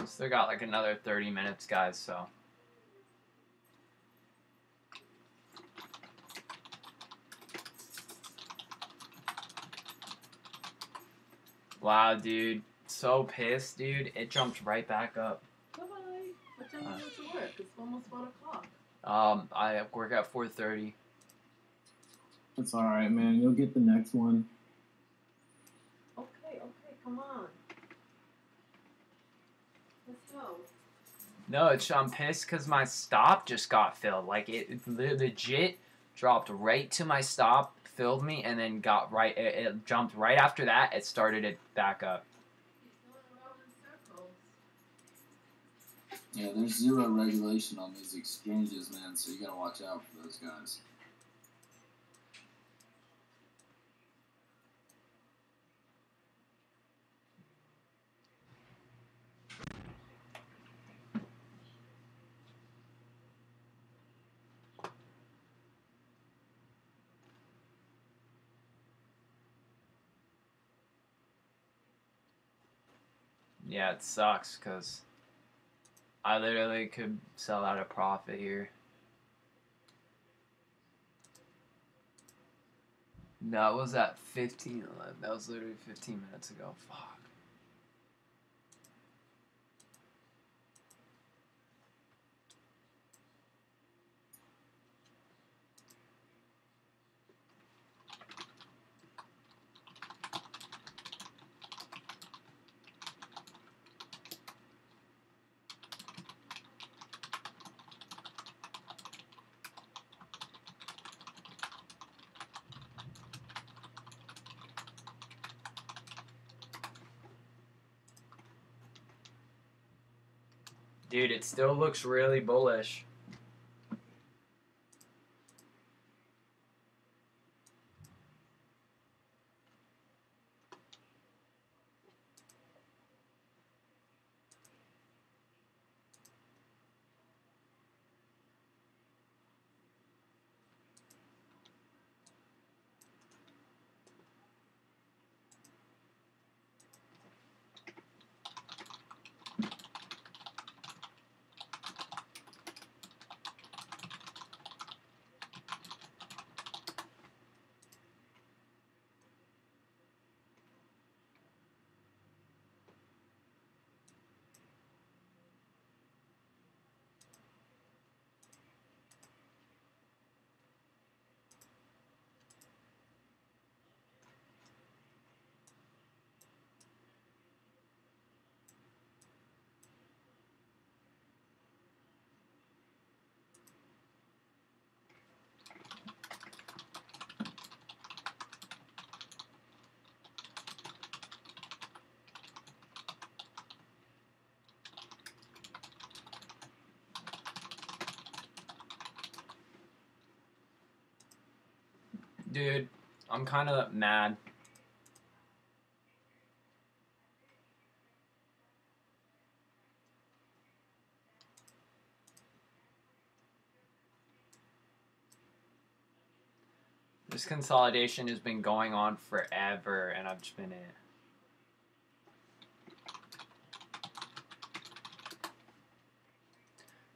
Still got like another 30 minutes, guys, so. Wow, dude. So pissed, dude. It jumped right back up. Bye-bye. What time do you go to work? It's almost 1 o'clock. I work at 4:30. It's alright, man. You'll get the next one. Okay, come on. Let's go. No, I'm pissed because my stop just got filled. Like, it legit dropped right to my stop, filled me, and then got right, it jumped right after that. It started it back up. Yeah, there's zero regulation on these exchanges, man, so you gotta watch out for those guys. Yeah, it sucks because I literally could sell at a profit here. That was at 15:11. That was literally 15 minutes ago. Fuck. Dude, it still looks really bullish. Dude, I'm kind of mad. This consolidation has been going on forever, and I've just been in it.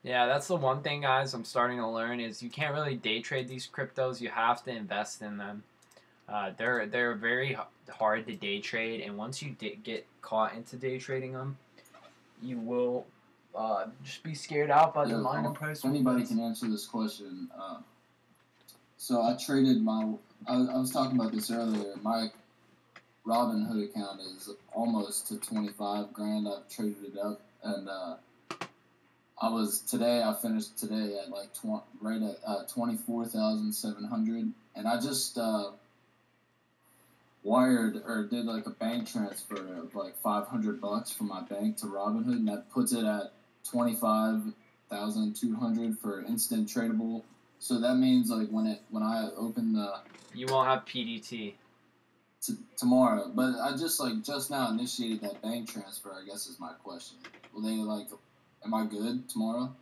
Yeah, that's the one thing, guys, I'm starting to learn is you can't really day trade these cryptos. You have to invest in them. They're very hard to day trade, and once you get caught into day trading them, you will just be scared out by the Yeah, miner price. if anybody can answer this question, so I traded my. I was talking about this earlier. My Robinhood account is almost to 25 grand. I've traded it up, and I finished today at like right at 24,700, and I just wired or did like a bank transfer of like $500 from my bank to Robinhood, and that puts it at 25,200 for instant tradable. So that means like when I open the You won't have PDT. tomorrow, but I just now initiated that bank transfer. I guess is my question. Will they am I good tomorrow?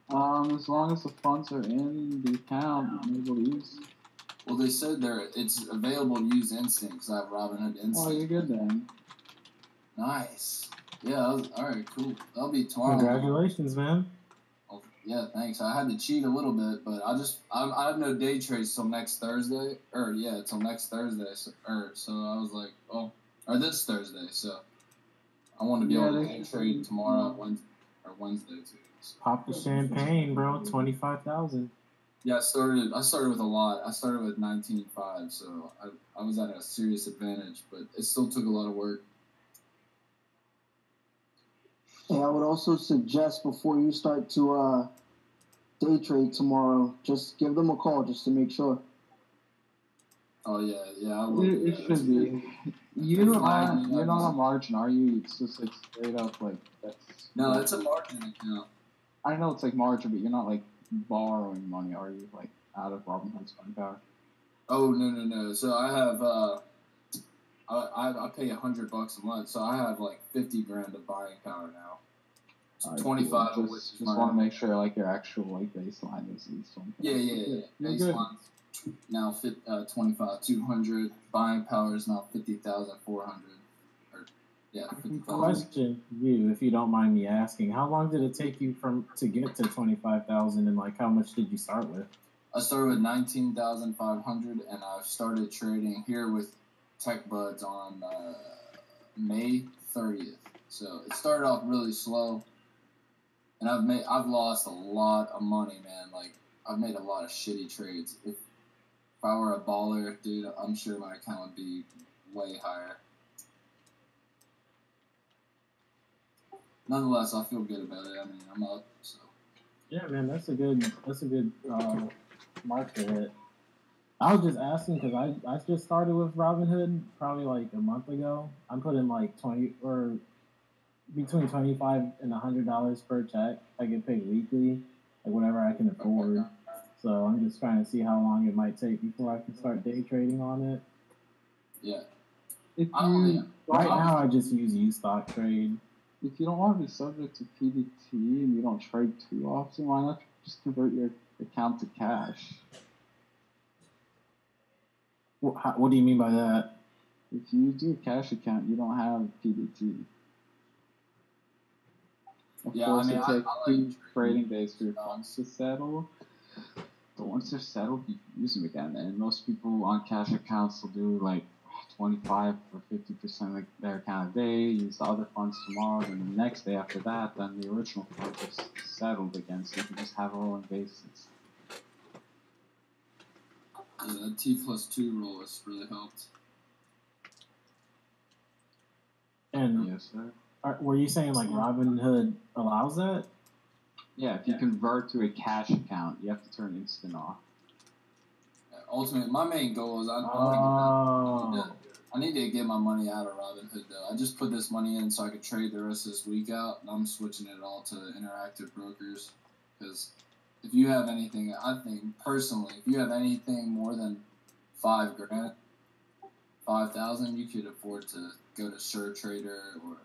As long as the funds are in the account, you're able to use. Well, they said it's available to use instant because I have Robinhood Instant. Oh, you're good then. Nice. Yeah. All right. Cool. That'll be tomorrow. Congratulations, man. Oh, yeah. Thanks. I had to cheat a little bit, but I have no day trades till next Thursday. Till next Thursday. So I was like, or this Thursday. So I want to be able to day trade tomorrow, Wednesday too. So. Pop the champagne, bro. 25,000. Yeah, I started with a lot. I started with 19.5, so I was at a serious advantage, but it still took a lot of work. And I would also suggest before you start to day trade tomorrow, just give them a call just to make sure. Oh yeah, I will. It should be. You're not a margin, are you? It's just like straight up like that's. No, it's a margin account. I know it's like margin, but you're not like borrowing money, are you? Like out of Robinhood's fund power. Oh no. So I have I pay $100 a month, so I have like 50 grand of buying power now. So 25 cool. of which is just want to make sure like your actual like baseline is at least 1. Yeah. Baseline now 25,200. Buying power is now 50,400. Yeah. 50,000. Question you, if you don't mind me asking, how long did it take you to get to 25,000, and like how much did you start with? I started with 19,500, and I started trading here with Tech Buds on May 30th. So it started off really slow, and I've lost a lot of money, man. Like I've made a lot of shitty trades. If I were a baller, dude, I'm sure my account would be way higher. Nonetheless, I feel good about it. I mean, I'm up, so. Yeah, man, that's a good mark to hit. I was just asking because I just started with Robinhood probably like a month ago. I'm putting like between $25 and $100 per check. I get paid weekly, like whatever I can afford. So I'm just trying to see how long it might take before I can start day trading on it. Yeah. Right now, I just use U-Stock Trade. If you don't want to be subject to PDT and you don't trade too often, why not just convert your account to cash? What do you mean by that? If you do a cash account, you don't have PDT. Of course, it takes 2 trading days for your funds to settle. But once they're settled, you can use them again. And most people on cash accounts will do like 25 or 50% of their account a day, use the other funds tomorrow, then the next day after that, then the original funds are settled again, so you can just have a rolling basis. Yeah, the T+2 rule has really helped. And yes, sir. Were you saying like Robinhood allows that? Yeah, if you convert to a cash account, you have to turn instant off. Ultimately, my main goal is I need to get my money out of Robinhood, though. I just put this money in so I could trade the rest of this week out, and I'm switching it all to interactive brokers. Because if you have anything, I think personally, if you have anything more than $5,000, you could afford to go to SureTrader or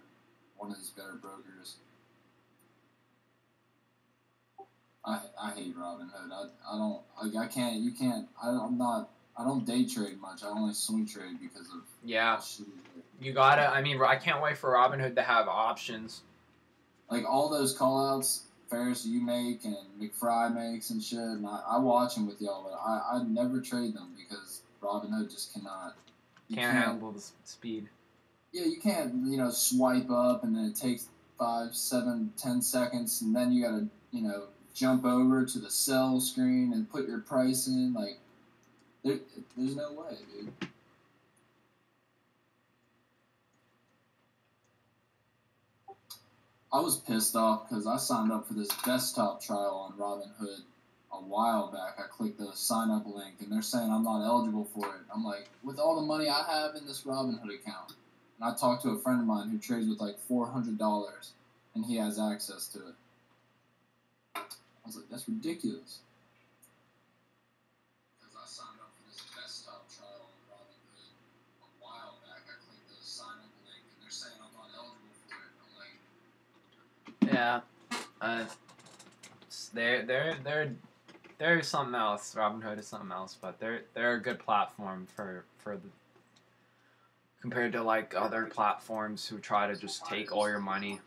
one of these better brokers. I hate Robinhood. I don't day trade much. I only swing trade because of You gotta. I mean, I can't wait for Robinhood to have options. Like all those callouts, Ferris, you make and McFry makes and shit. And I watch them with y'all, but I never trade them because Robinhood just cannot. Can't handle the speed. Yeah, you can't. Swipe up and then it takes 5, 7, 10 seconds, and then you gotta, jump over to the sell screen and put your price in. Like, there's no way, dude. I was pissed off because I signed up for this desktop trial on Robinhood a while back. I clicked the sign up link and they're saying I'm not eligible for it. I'm like, with all the money I have in this Robinhood account. And I talked to a friend of mine who trades with like $400 and he has access to it. I was like, that's ridiculous. Because I signed up for this desktop trial on Robinhood a while back. I clicked the sign up link and they're saying I'm not eligible for it. I'm like, Yeah, they're something else. Robinhood is something else, but they're a good platform for the compared to like other platforms who try to just take all your money.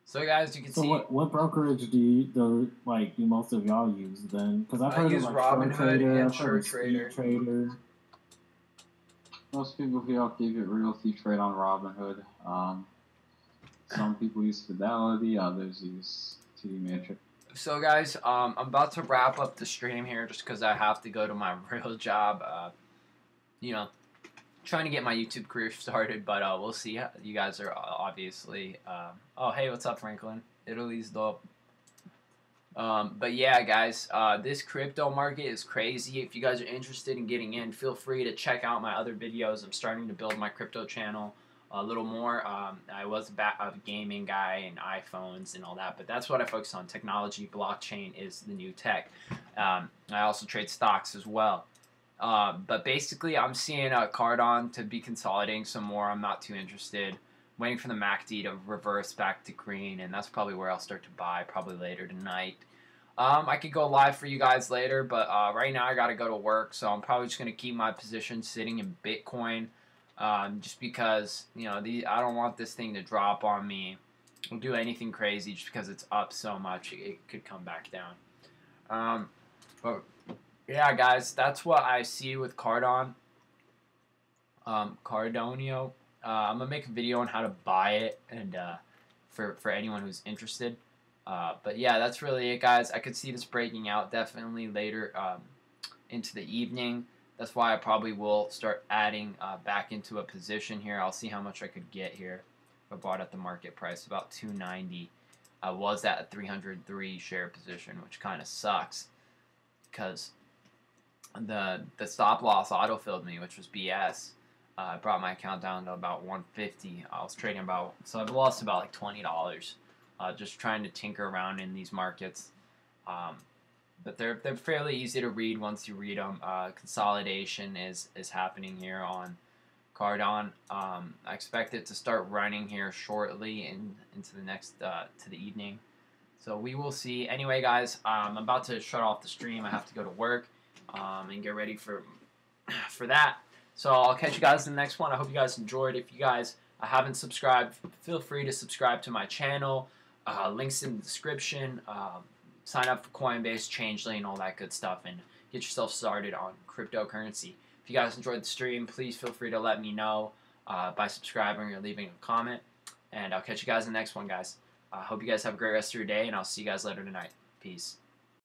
So guys, you can see. What brokerage do most of y'all use then? Because I've heard use of like Robinhood Trader, and I've heard of Trader. Trader. Most people here give it realty trade on Robinhood. Some people use Fidelity, others use TD Matrix. So guys, I'm about to wrap up the stream here just because I have to go to my real job. Trying to get my YouTube career started, but we'll see. You guys are obviously. Oh, hey, what's up, Franklin? Italy's dope. But yeah, guys, this crypto market is crazy. If you guys are interested in getting in, feel free to check out my other videos. I'm starting to build my crypto channel a little more. I was a gaming guy and iPhones and all that, but that's what I focus on. Technology, blockchain is the new tech. I also trade stocks as well. But basically, I'm seeing Cardano to be consolidating some more. I'm not too interested. Waiting for the MACD to reverse back to green, and that's probably where I'll start to buy, probably later tonight. I could go live for you guys later, but right now I got to go to work, so I'm probably just going to keep my position sitting in Bitcoin, just because, I don't want this thing to drop on me or do anything crazy just because it's up so much. It could come back down. But yeah, guys, that's what I see with Cardano. Cardano. I'm gonna make a video on how to buy it, and for anyone who's interested. But yeah, that's really it, guys. I could see this breaking out definitely later into the evening. That's why I probably will start adding back into a position here. I'll see how much I could get here. If I bought at the market price, about 290. I was at a 303 share position, which kind of sucks because the stop loss autofilled me, which was BS. I brought my account down to about 150. I was trading so I've lost about like $20 just trying to tinker around in these markets. But they're fairly easy to read once you read them. Consolidation is happening here on Cardano. I expect it to start running here shortly into the next to the evening. So we will see. Anyway, guys, I'm about to shut off the stream. I have to go to work and get ready for that. So I'll catch you guys in the next one. I hope you guys enjoyed. If you guys haven't subscribed, feel free to subscribe to my channel. Links in the description. Sign up for CoinBase, Changelane, all that good stuff, and get yourself started on cryptocurrency. If you guys enjoyed the stream, please feel free to let me know by subscribing or leaving a comment. And I'll catch you guys in the next one, guys. I hope you guys have a great rest of your day, and I'll see you guys later tonight. Peace.